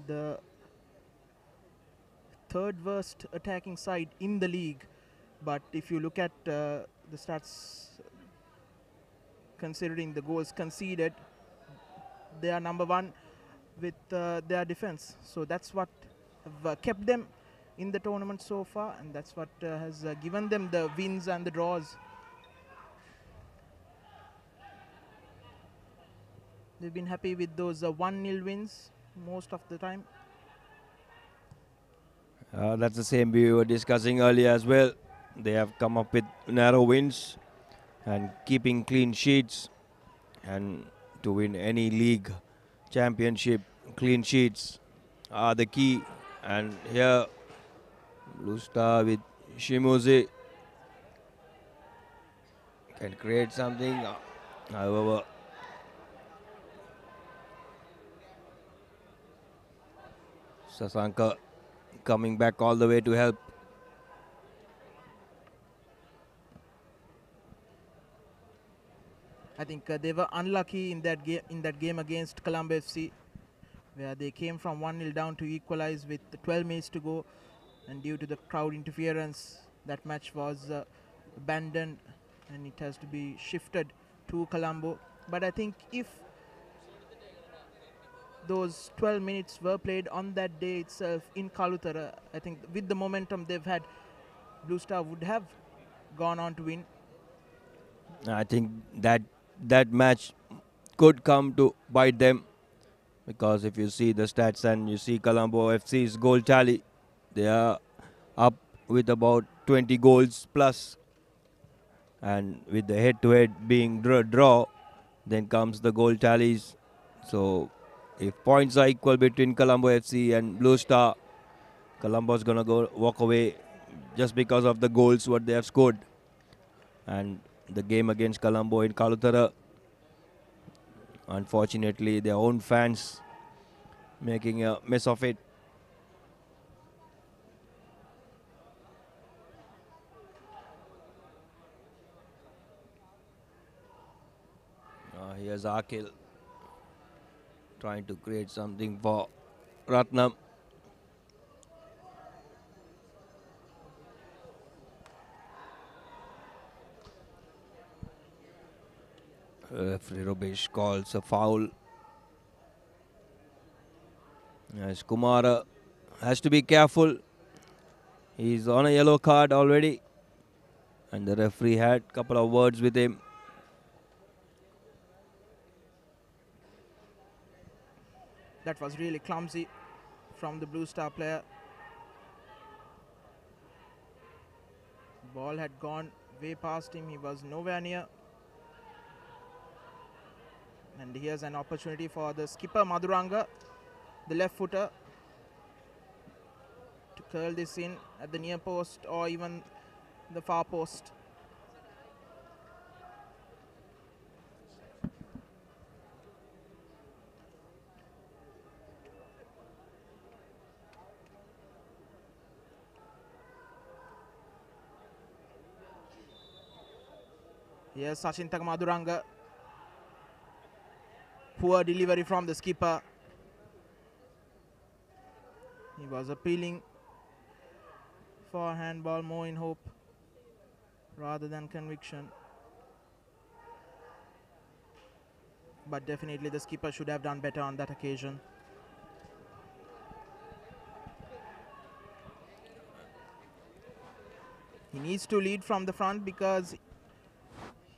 Speaker 4: the third worst attacking side in the league. But if you look at the stats, considering the goals conceded, they are number 1 with their defense. So that's what have kept them in the tournament so far, and that's what has given them the wins and the draws. They've been happy with those 1-0 wins most of the time.
Speaker 2: That's the same we were discussing earlier as well. They have come up with narrow wins and keeping clean sheets, and to win any league championship, clean sheets are the key. And here Blue Star with Shimoze can create something. However, Sasanka coming back all the way to help.
Speaker 4: I think they were unlucky in that game against Colombo FC, where they came from 1-0 down to equalize with 12 minutes to go, and due to the crowd interference, that match was abandoned, and it has to be shifted to Colombo. But I think if those 12 minutes were played on that day itself in Kalutara, I think with the momentum they've had, Blue Star would have gone on to win.
Speaker 2: I think that match could come to bite them, because if you see the stats and you see Colombo FC's goal tally, they are up with about 20 goals plus, and with the head-to-head being draw, then comes the goal tallies. So if points are equal between Colombo FC and Blue Star, Colombo's gonna walk away just because of the goals what they have scored. And the game against Colombo in Kalutara, unfortunately their own fans making a mess of it. Here's Akil trying to create something for Ratnam. Referee Rubesh calls a foul. As Kumara has to be careful. He's on a yellow card already, and the referee had a couple of words with him.
Speaker 4: That was really clumsy from the Blue Star player. Ball had gone way past him. He was nowhere near. And here's an opportunity for the skipper Madhuranga, the left footer, to curl this in at the near post or even the far post. Here's Sachintaka Maduranga. Poor delivery from the skipper. He was appealing for handball, more in hope rather than conviction. But definitely the skipper should have done better on that occasion. He needs to lead from the front because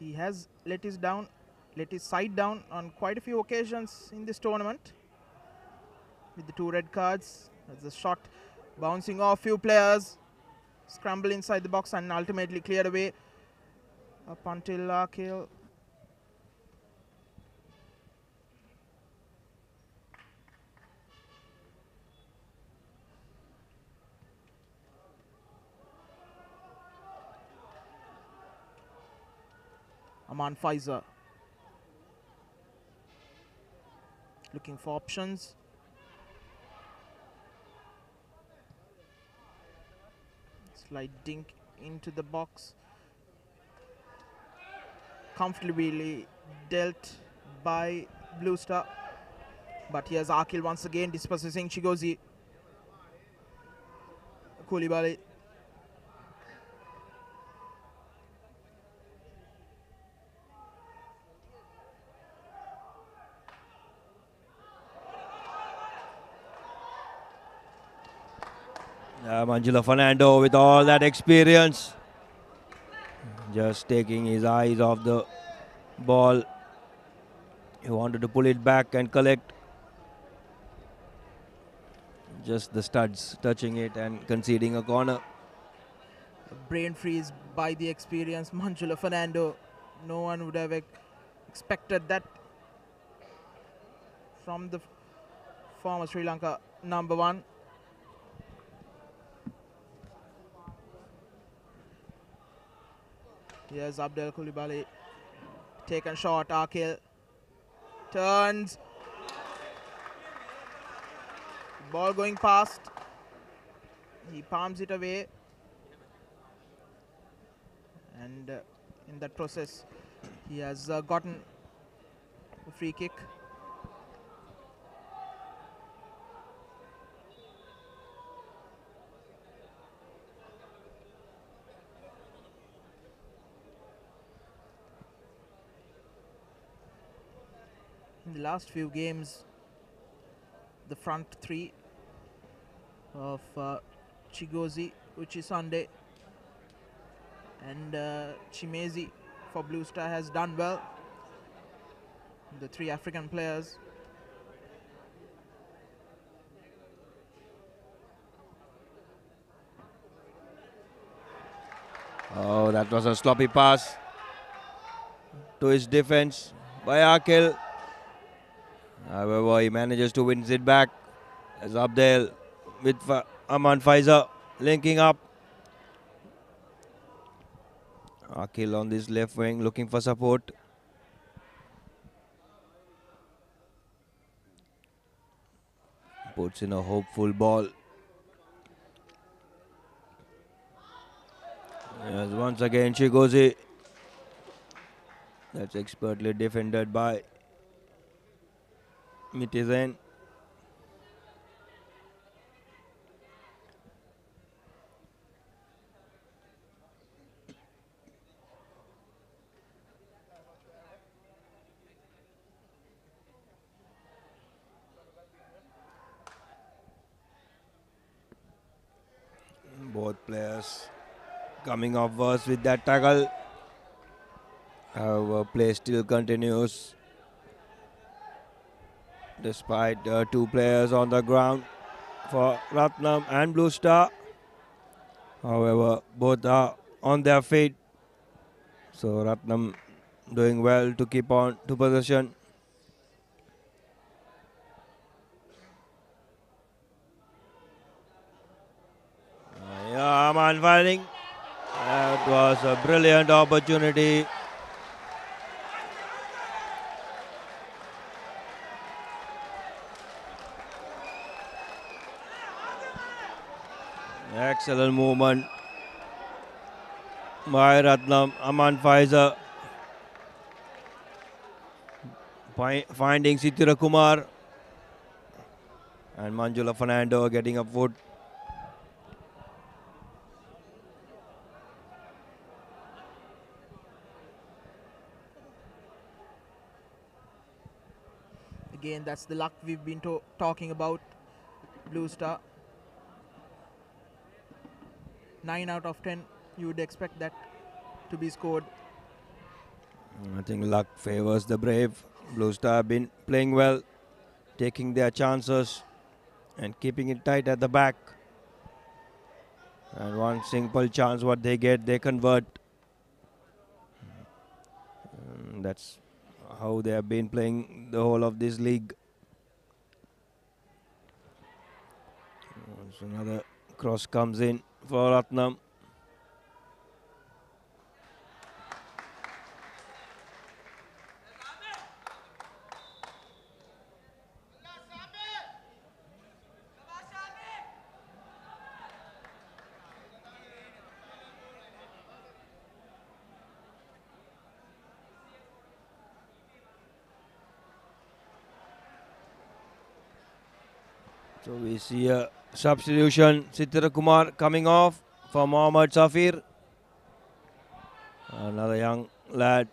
Speaker 4: he has let his side down on quite a few occasions in this tournament. With the 2 red cards, there's a shot bouncing off few players, scramble inside the box and ultimately cleared away up until Arkale. Aman Faiza looking for options. Slight dink into the box. Comfortably dealt by Blue Star. But here's Arkale once again dispossessing Chigozi. Koulibaly.
Speaker 2: Manjula Fernando with all that experience. Just taking his eyes off the ball. He wanted to pull it back and collect. Just the studs touching it and conceding a corner.
Speaker 4: Brain freeze by the experienced Manjula Fernando. No one would have expected that from the former Sri Lanka number 1. Here's Abdel Koulibaly. Taken shot, Arkale. Turns. Ball going past. He palms it away. And in that process, he has gotten a free kick. In the last few games, the front 3 of Chigozi, Uchisande and Chimezi for Blue Star has done well. The 3 African players.
Speaker 2: Oh, that was a sloppy pass to his defense by Arkale. However, he manages to win it back as Abdel with Aman Faiza linking up. Arkale on this left wing looking for support. Puts in a hopeful ball. Yes, once again Chigozi. That's expertly defended by Mitizen. Both players coming off worse with that tackle. However, play still continues despite 2 players on the ground for Ratnam and Blue Star. However, both are on their feet. So Ratnam doing well to keep on to possession. Yeah, Aman firing. That was a brilliant opportunity. Excellent movement by Ratnam. Aman Faiza finding Sitira Kumar and Manjula Fernando getting a foot.
Speaker 4: Again, that's the luck we've been talking about. Blue Star. 9 out of 10, you would expect that to be scored.
Speaker 2: I think luck favors the brave. Blue Star have been playing well, taking their chances and keeping it tight at the back. And one simple chance what they get, they convert. That's how they have been playing the whole of this league. So another cross comes in for Ratnam. So we see a substitution. Sitira Kumar coming off for Mohammad Safir. Another young lad.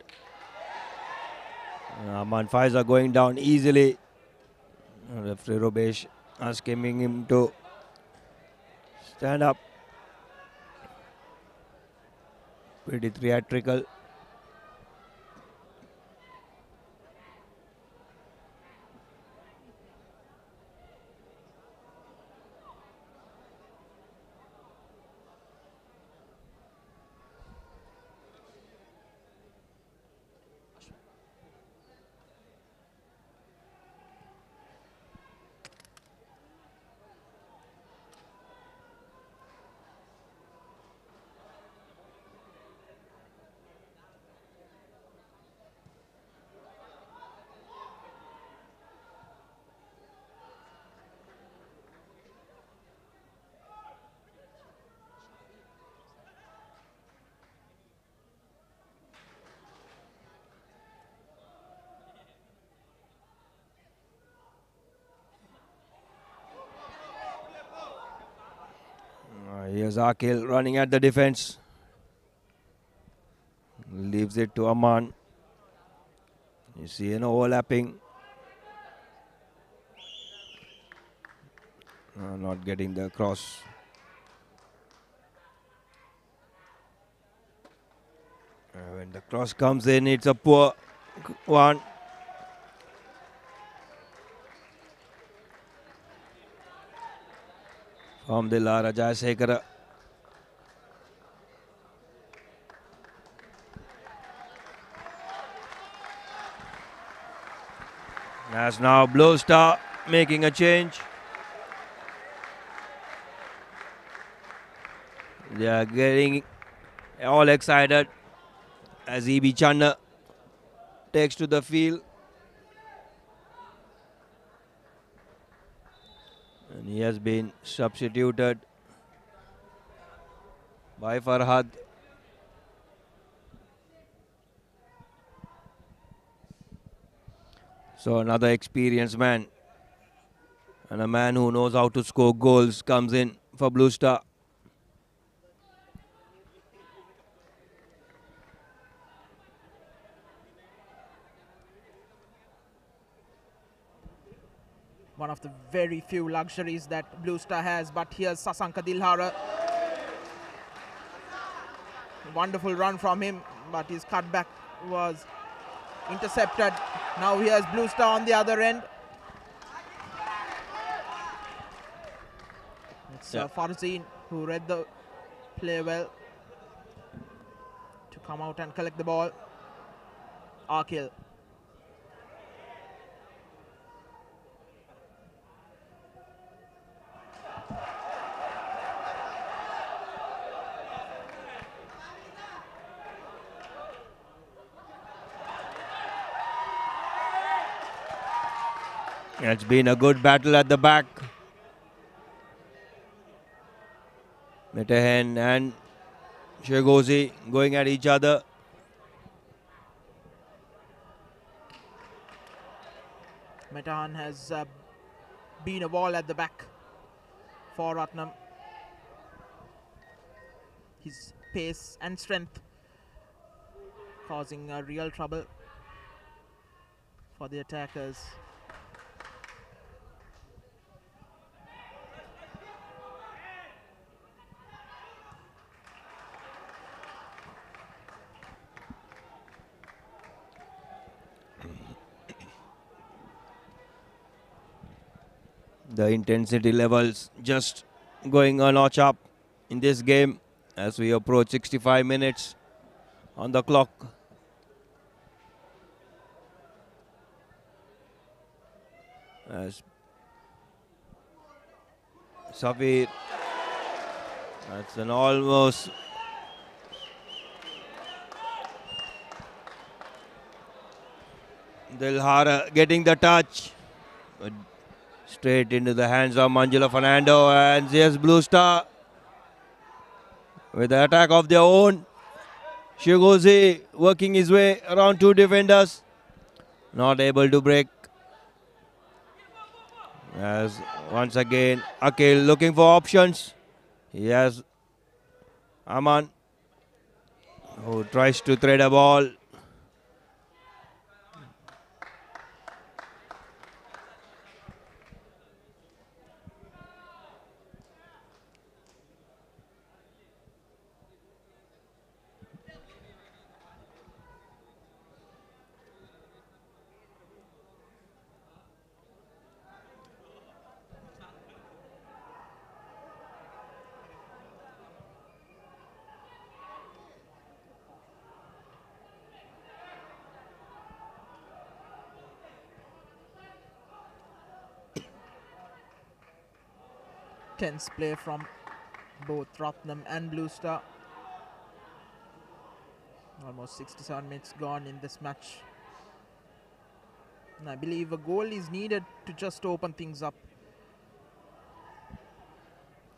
Speaker 2: Aman Faiza going down easily. Referee Robesh asking him to stand up. Pretty theatrical. Here's Akil running at the defense. Leaves it to Aman. You see an overlapping. Not getting the cross. When the cross comes in, it's a poor one. From Dilara Jayasekara. As now Blue Star making a change. They are getting all excited as E.B. Chanda takes to the field. And he has been substituted by Farhad. So another experienced man and a man who knows how to score goals comes in for Blue Star.
Speaker 4: One of the very few luxuries that Blue Star has, but here's Sasanka Dilhara. Wonderful run from him, but his cutback was intercepted. Now here's Blue Star on the other end. It's Farzeen who read the play well to come out and collect the ball. Akil.
Speaker 2: It's been a good battle at the back. Metehan and Shegozi going at each other.
Speaker 4: Metehan has been a wall at the back for Ratnam. His pace and strength causing real trouble for the attackers.
Speaker 2: The intensity levels just going a notch up in this game as we approach 65 minutes on the clock. As Safir, that's an almost Dilhara getting the touch. But straight into the hands of Manjula Fernando, and yes, Blue Star with the attack of their own. Shigozi working his way around two defenders, not able to break. As once again Akil looking for options. He has Aman who tries to thread a ball.
Speaker 4: Tense play from both Ratnam and Blue Star. Almost 67 minutes gone in this match. And I believe a goal is needed to just open things up.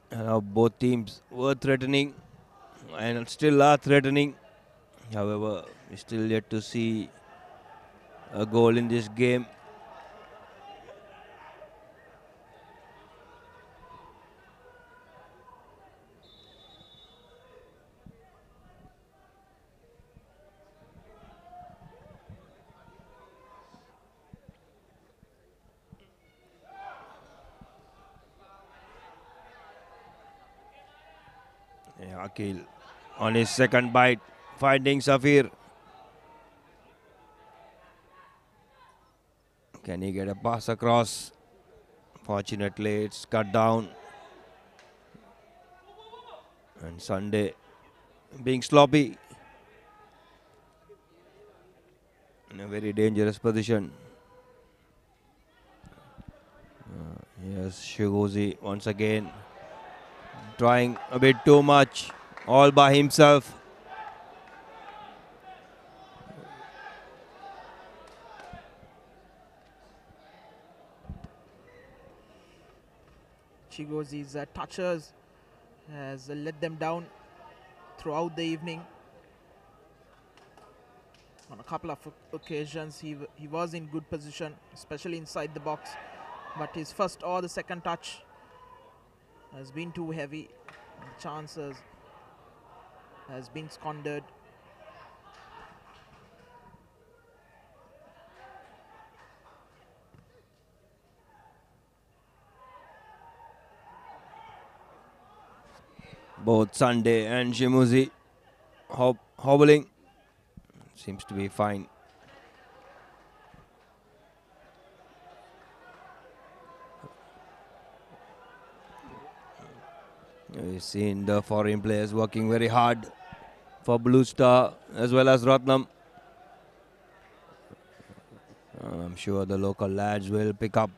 Speaker 2: And now both teams were threatening and still are threatening. However, we still yet to see a goal in this game. Akil on his second bite, finding Safir. Can he get a pass across? Fortunately, it's cut down. And Sunday being sloppy in a very dangerous position. Yes, Shigozi once again trying a bit too much, all by himself.
Speaker 4: Chigozi's touches has let them down throughout the evening. On a couple of occasions, he was in good position, especially inside the box. But his first or the second touch has been too heavy. The chances has been squandered.
Speaker 2: Both Sunday and Shimuzi hobbling. Seems to be fine. We've seen the foreign players working very hard for Blue Star as well as Ratnam. I'm sure the local lads will pick up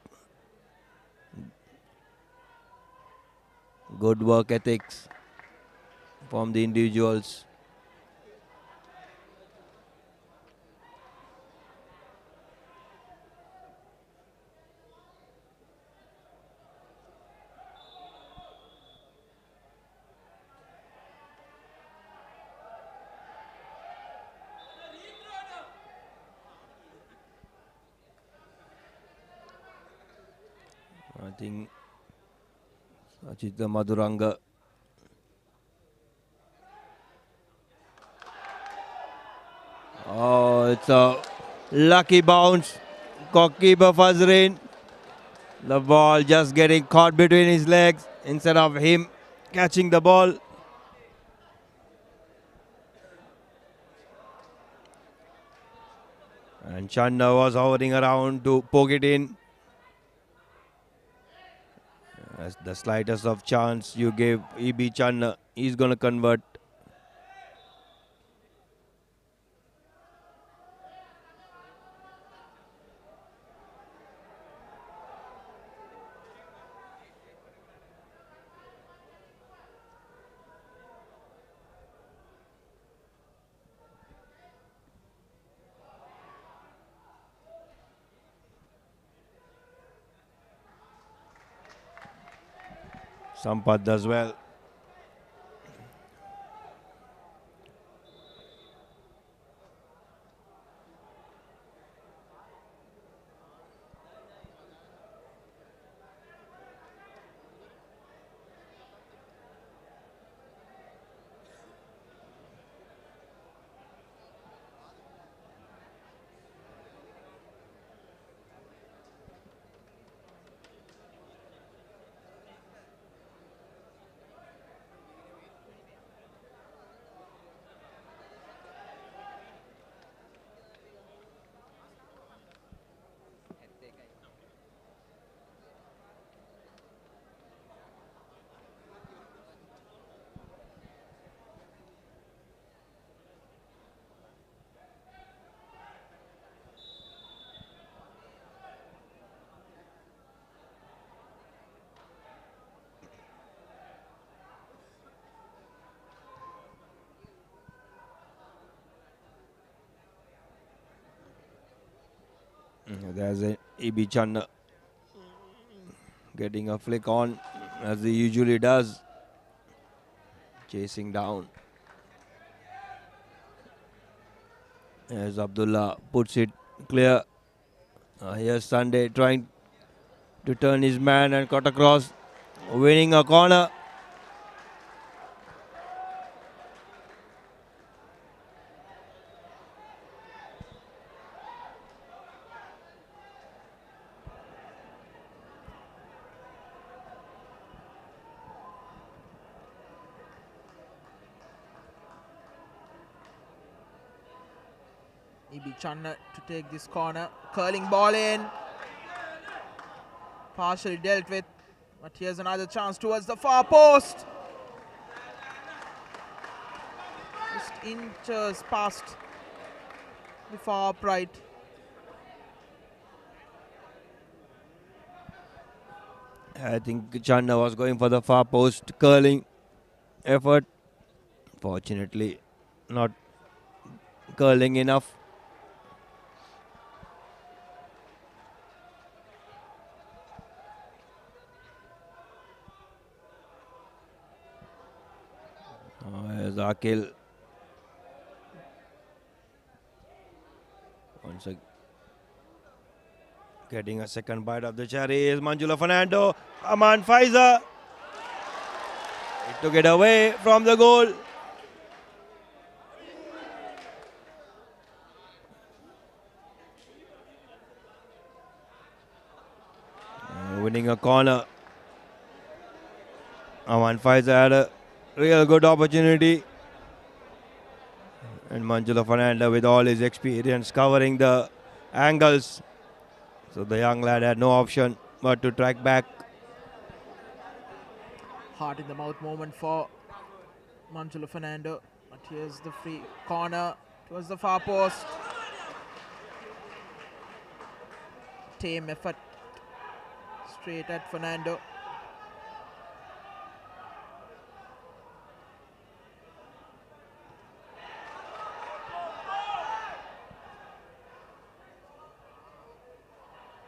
Speaker 2: good work ethics from the individuals. I think Sachita Maduranga. Oh, it's a lucky bounce. Goalkeeper Fazrin. The ball just getting caught between his legs instead of him catching the ball. And Chanda was hovering around to poke it in. As the slightest of chance you gave EB Chanda, he's going to convert. Sampath does well. There's a EB Chanda getting a flick on as he usually does. Chasing down. As Abdullah puts it clear. Here's Sunday trying to turn his man and cut across. Winning a corner.
Speaker 4: EB Chanda to take this corner. Curling ball in. Partially dealt with. But here's another chance towards the far post. Just inches past the far upright.
Speaker 2: I think Chanda was going for the far post curling effort. Fortunately, not curling enough. As Akil once again getting a second bite of the cherry is Manjula Fernando. Aman Faiza. He took it away from the goal. Winning a corner. Aman Faiza had a real good opportunity. And Manjula Fernanda with all his experience covering the angles. So the young lad had no option but to track back.
Speaker 4: Heart in the mouth moment for Manjula Fernando. But here's the free corner towards the far post. Tame effort straight at Fernando.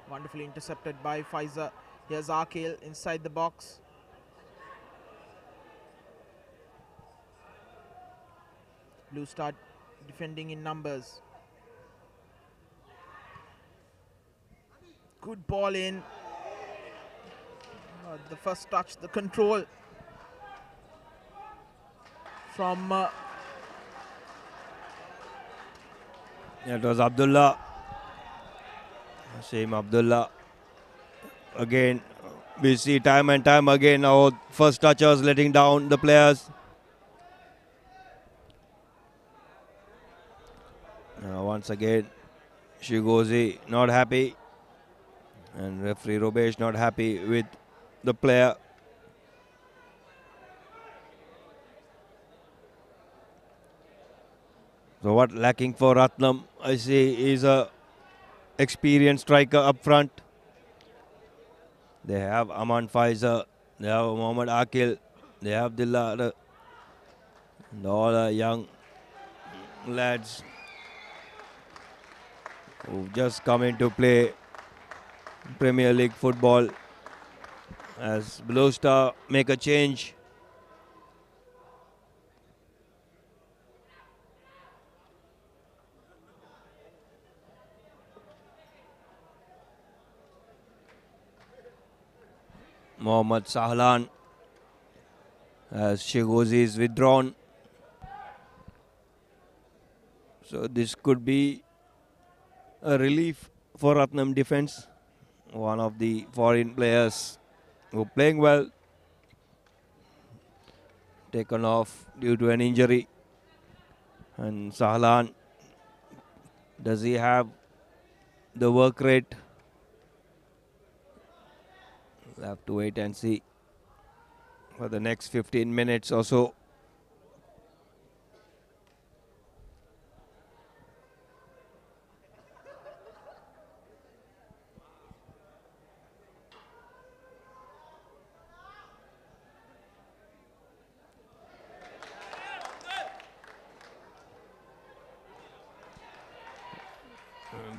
Speaker 4: Wonderfully intercepted by Faiza. Here's Akil inside the box. Blue Star defending in numbers. Good ball in. The first touch, the control from
Speaker 2: It was Abdullah. Same Abdullah. Again, we see time and time again our first touchers letting down the players. Once again, Shigozi not happy. And referee Robesh not happy with the player. So what lacking for Ratnam, I see, is a experienced striker up front. They have Aman Faiza, they have Mohammad Akil, they have Dillar, and all the young lads who've just come into play Premier League football. As Blue Star make a change. Mohammad Sahlan as Shigozi is withdrawn. So this could be a relief for Ratnam defense. One of the foreign players who are playing well, taken off due to an injury. And Sahlan, does he have the work rate? We'll have to wait and see for the next 15 minutes or so.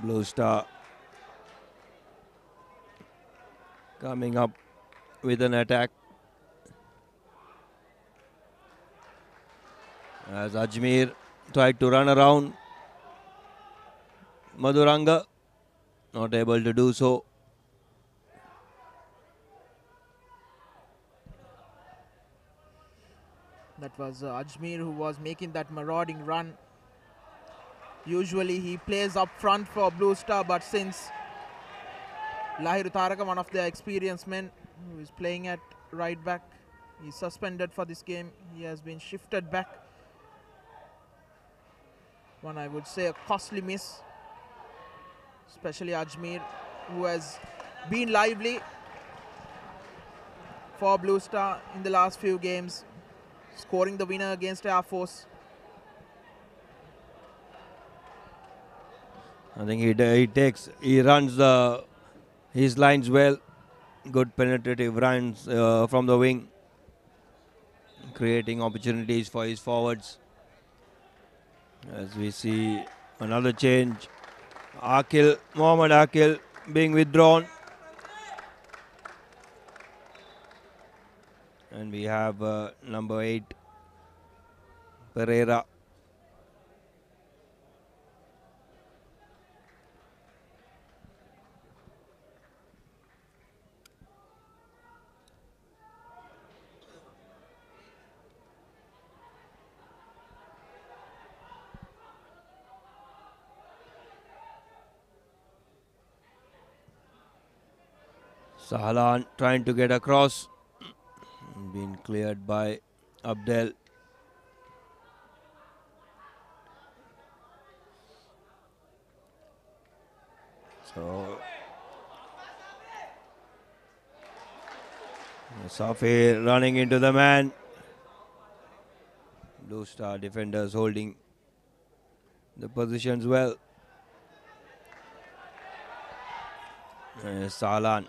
Speaker 2: Blue Star coming up with an attack as Ajmer tried to run around Madhuranga, not able to do so.
Speaker 4: that was Ajmer who was making that marauding run. Usually he plays up front for Blue Star, but since Lahiru Taraka, one of the experienced men who is playing at right back, he's suspended for this game. He has been shifted back. One, I would say, a costly miss, especially Ajmer, who has been lively for Blue Star in the last few games, scoring the winner against Air Force.
Speaker 2: I think he runs his lines well. Good penetrative runs from the wing, creating opportunities for his forwards. As we see another change, Mohammad Akil being withdrawn. And we have number 8, Pereira. Sahlan trying to get across, being cleared by Abdel. So Safi running into the man. Blue Star defenders holding the positions well. Sahlan.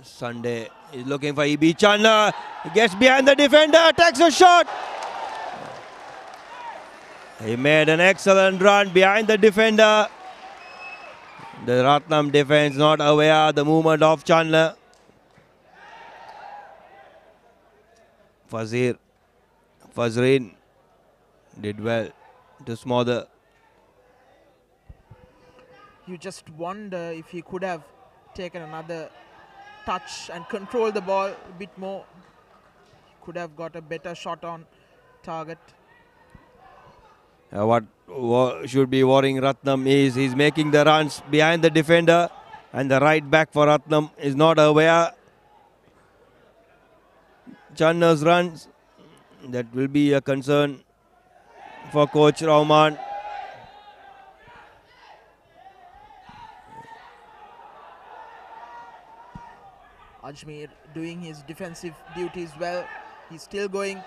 Speaker 2: Sunday is looking for EB Chandler. He gets behind the defender, takes a shot. He made an excellent run behind the defender. The Ratnam defense not aware of the movement of Chandler. Fazrin did well to smother.
Speaker 4: You just wonder if he could have taken another touch and controlled the ball a bit more, could have got a better shot on target.
Speaker 2: What should be worrying Ratnam is he's making the runs behind the defender, and the right back for Ratnam is not aware. Channa's runs, that will be a concern for coach Rahman.
Speaker 4: Ajmer doing his defensive duties well. He's still going.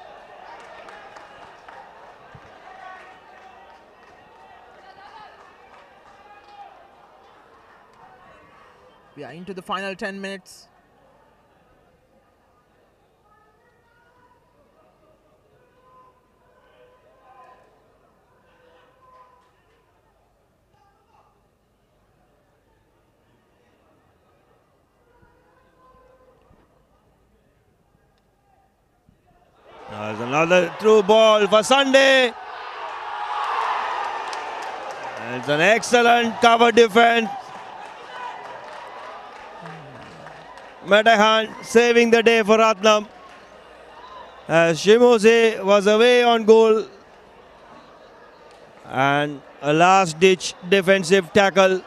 Speaker 4: We are into the final 10 minutes.
Speaker 2: There's another through ball for Sunday. It's an excellent cover defense. Metahan saving the day for Ratnam, as Shimose was away on goal, and a last ditch defensive tackle,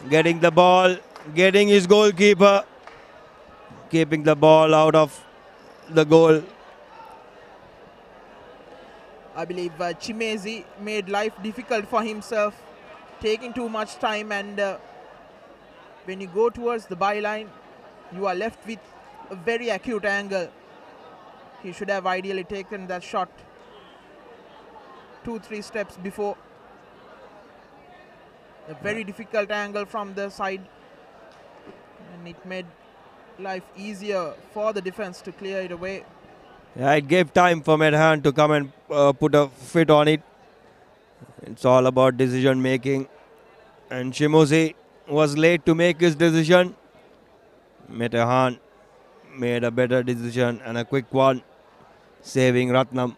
Speaker 2: getting the ball, getting his goalkeeper, keeping the ball out of the goal.
Speaker 4: I believe Chimezi made life difficult for himself, taking too much time, and when you go towards the byline, you are left with a very acute angle. He should have ideally taken that shot 2-3 steps before. A very difficult angle from the side, and it made life easier for the defense to clear it away.
Speaker 2: Yeah, it gave time for Medhan to come and put a fit on it. It's all about decision making, and Shimose was late to make his decision. Metahan made a better decision and a quick one, saving Ratnam.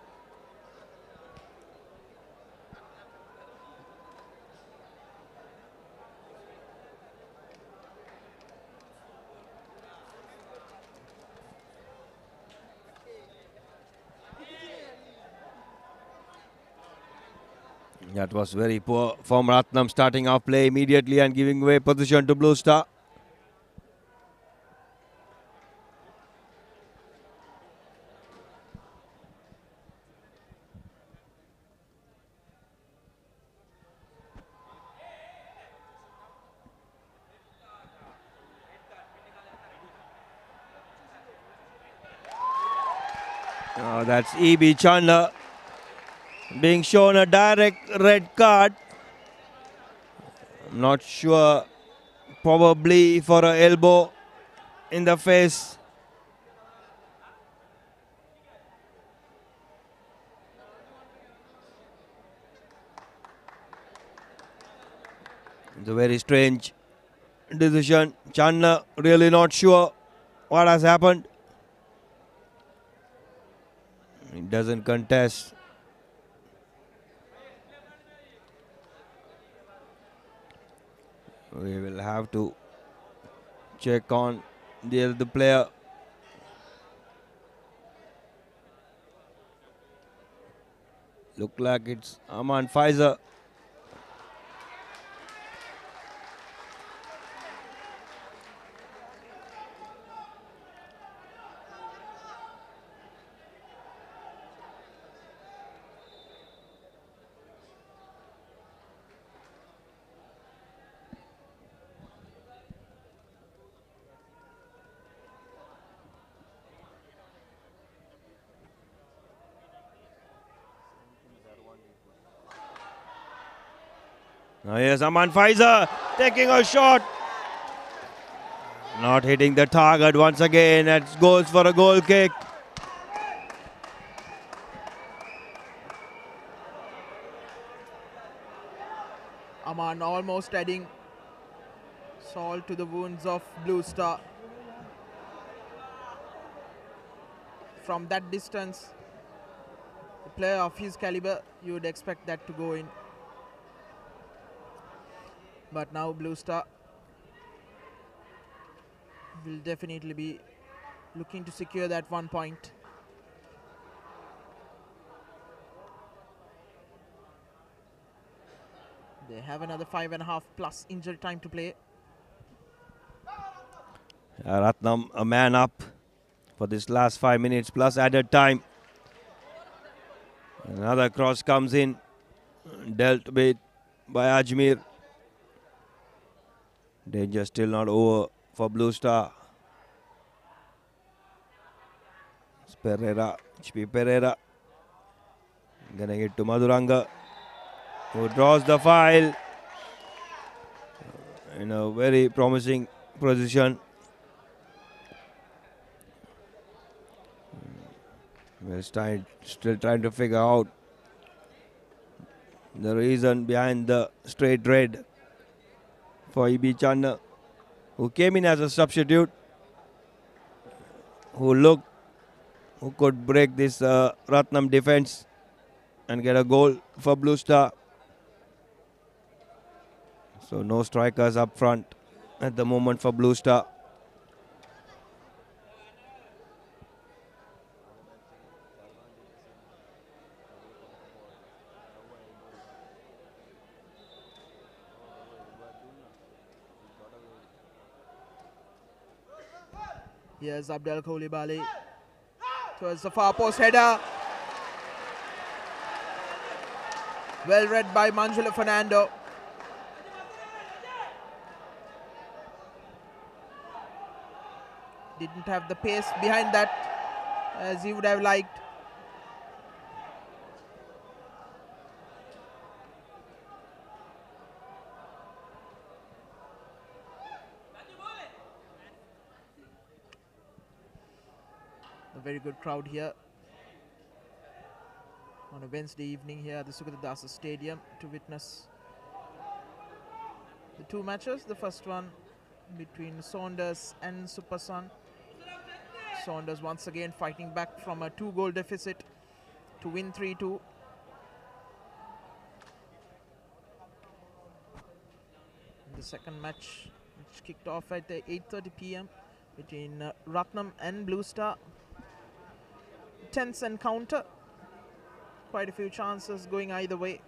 Speaker 2: That was very poor from Ratnam, starting off play immediately and giving away position to Blue Star. That's E.B. Chandler being shown a direct red card. I'm not sure, probably for an elbow in the face. It's a very strange decision. Chandler really not sure what has happened. He doesn't contest. We will have to check on the other player. Look like it's Aman Pfizer. Now here's Aman Pfizer taking a shot. Not hitting the target once again. It goes for a goal kick.
Speaker 4: Aman almost adding salt to the wounds of Blue Star. From that distance, a player of his caliber, you would expect that to go in. But now Blue Star will definitely be looking to secure that 1 point. They have another 5.5 plus injury time to play.
Speaker 2: Ratnam a man up for this last 5 minutes plus added time. Another cross comes in, dealt with by Ajmer. Danger still not over for Blue Star. It's Pereira, HP Pereira. Getting it to Maduranga, who draws the file in a very promising position. We're still trying to figure out the reason behind the straight red for EB Channa, who came in as a substitute, who could break this Ratnam defense and get a goal for Blue Star. So no strikers up front at the moment for Blue Star.
Speaker 4: Here's Abdul Koulibaly towards the far post header. Well read by Manjula Fernando. Didn't have the pace behind that as he would have liked. A very good crowd here on a Wednesday evening here at the Sukadasa Stadium to witness the two matches. The first one between Saunders and Supersun. Saunders once again fighting back from a 2-goal deficit to win 3-2. The second match, which kicked off at 8:30 p.m. between Ratnam and Blue Star. Tense encounter. Quite a few chances going either way.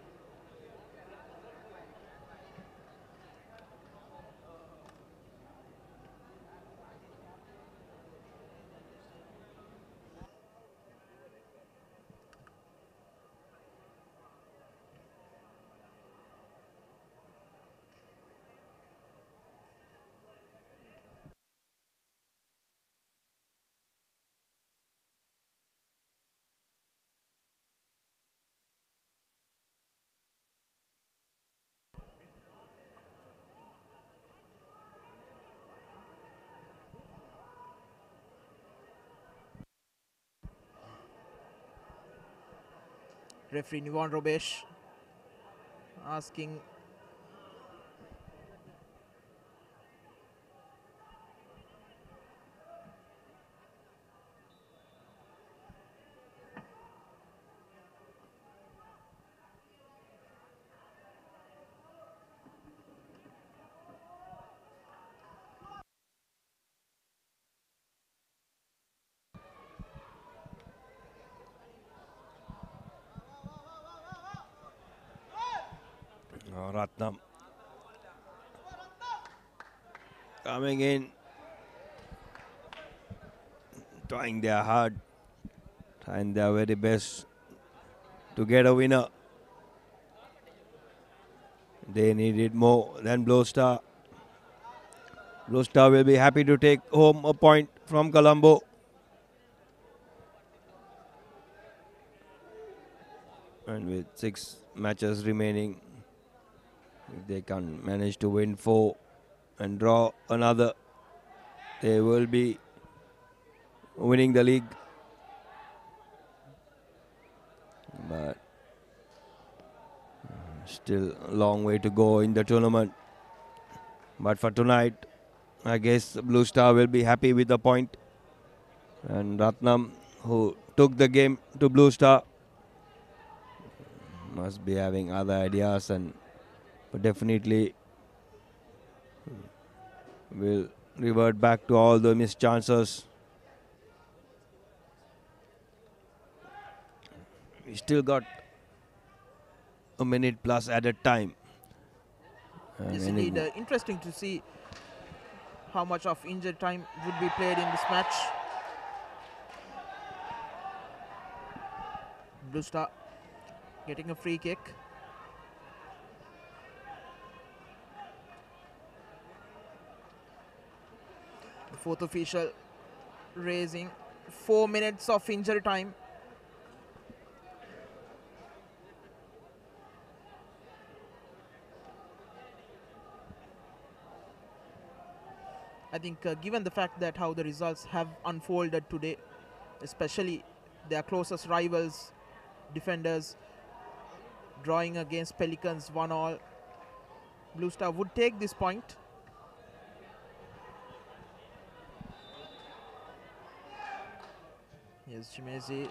Speaker 4: Referee Nivan Robesh asking
Speaker 2: Ratnam coming in, trying their hard, trying their very best to get a winner. They needed more than Blue Star. Blue Star will be happy to take home a point from Colombo. And with 6 matches remaining, if they can manage to win 4 and draw another, they will be winning the league. But still a long way to go in the tournament. But for tonight, I guess Blue Star will be happy with the point. And Ratnam, who took the game to Blue Star, must be having other ideas, and but definitely will revert back to all the missed chances. We still got a minute plus added time.
Speaker 4: Yes, indeed. Interesting to see how much of injury time would be played in this match. Blue Star getting a free kick. The fourth official raising 4 minutes of injury time. I think given the fact that how the results have unfolded today, especially their closest rivals, defenders, drawing against Pelicans 1-all, Blue Star would take this point. Yes, Chimezi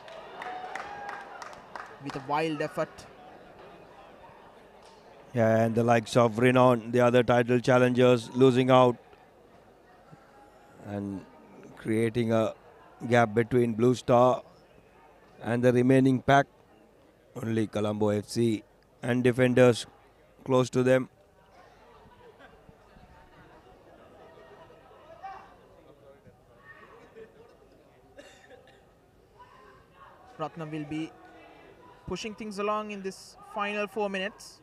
Speaker 4: with a wild effort.
Speaker 2: Yeah, and the likes of Renown, the other title challengers, losing out and creating a gap between Blue Star and the remaining pack. Only Colombo FC and defenders close to them.
Speaker 4: Ratnam will be pushing things along in this final 4 minutes.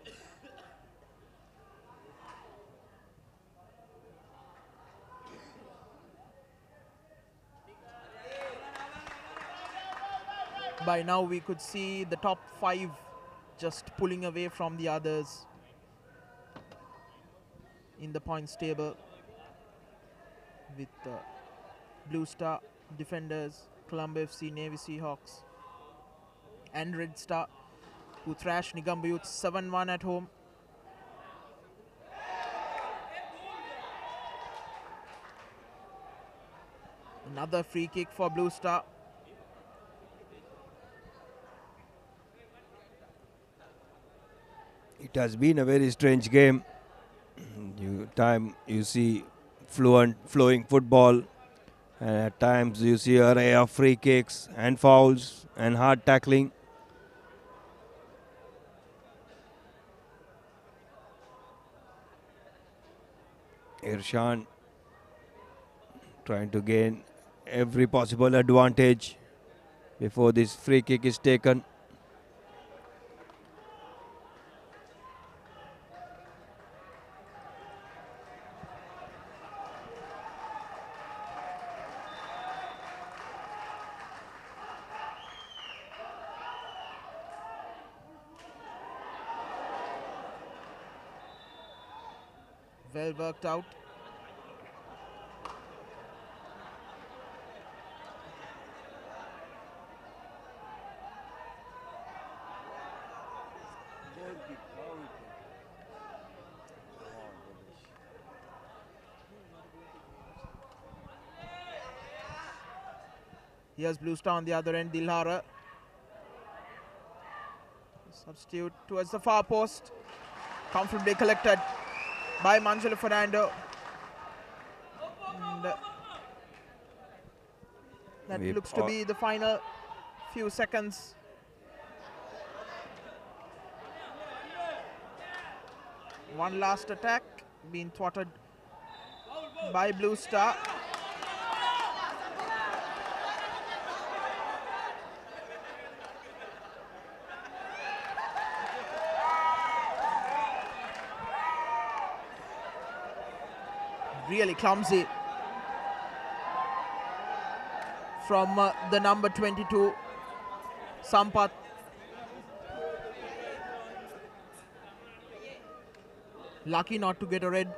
Speaker 4: By now we could see the top 5 just pulling away from the others in the points table, with Blue Star, Defenders, Colombo FC, Navy Seahawks and Red Star, who thrashed Negombo Youth 7-1 at home. Another free kick for Blue Star.
Speaker 2: It has been a very strange game. You see flowing football, and at times you see an array of free kicks and fouls and hard tackling. Irshan trying to gain every possible advantage before this free kick is taken.
Speaker 4: Well worked out. Here's Blue Star on the other end, Dilhara. Substitute towards the far post. Comfortably collected by Manjula Fernando. And that looks to be the final few seconds. One last attack being thwarted by Blue Star. Really clumsy from the number 22, Sampath. Lucky not to get a red.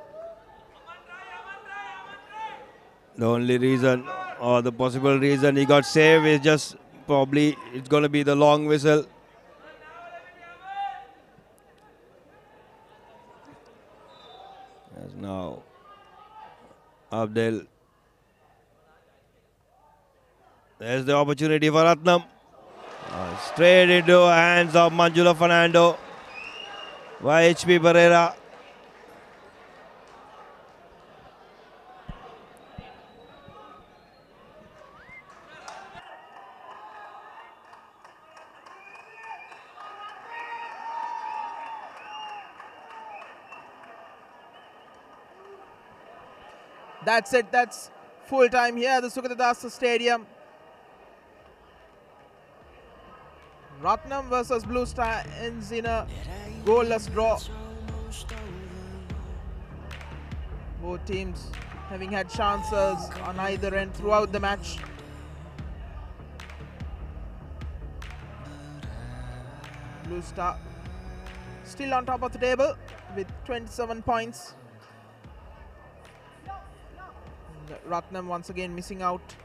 Speaker 2: The only reason, or the possible reason he got saved, is just probably it's going to be the long whistle. As now Abdel. There's the opportunity for Ratnam. Straight into hands of Manjula Fernando by HP Pereira.
Speaker 4: That's it. That's full time here at the Sukadasa Stadium. Ratnam versus Blue Star ends in a goalless draw. Both teams having had chances on either end throughout the match. Blue Star still on top of the table with 27 points. And Ratnam once again missing out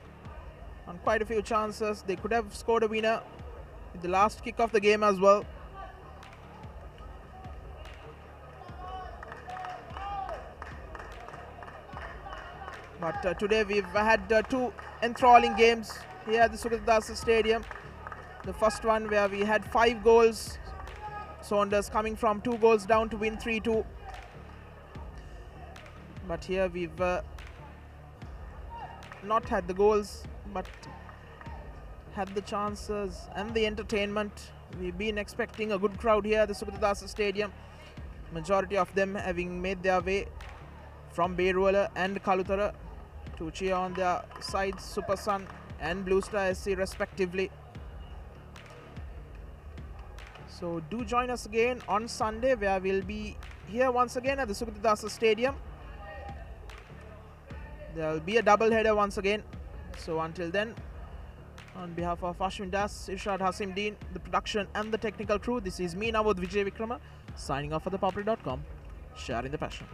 Speaker 4: on quite a few chances. They could have scored a winner with the last kick of the game as well. But today we've had two enthralling games here at the Sukadasa Stadium. The first one where we had 5 goals. Saunders coming from 2 goals down to win 3-2. But here we've not had the goals, but had the chances and the entertainment. We've been expecting a good crowd here at the Sukadasa Stadium. Majority of them having made their way from Beruala and Kalutara to cheer on their sides, Super Sun and Blue Star SC respectively. So do join us again on Sunday, where we'll be here once again at the Sukadasa Stadium. There will be a double header once again. So until then, on behalf of Ashwin Das, Irshad Hasim Deen, the production and the technical crew, this is me, Navod Vijay Vikrama, signing off for ThePapare.com, sharing the passion.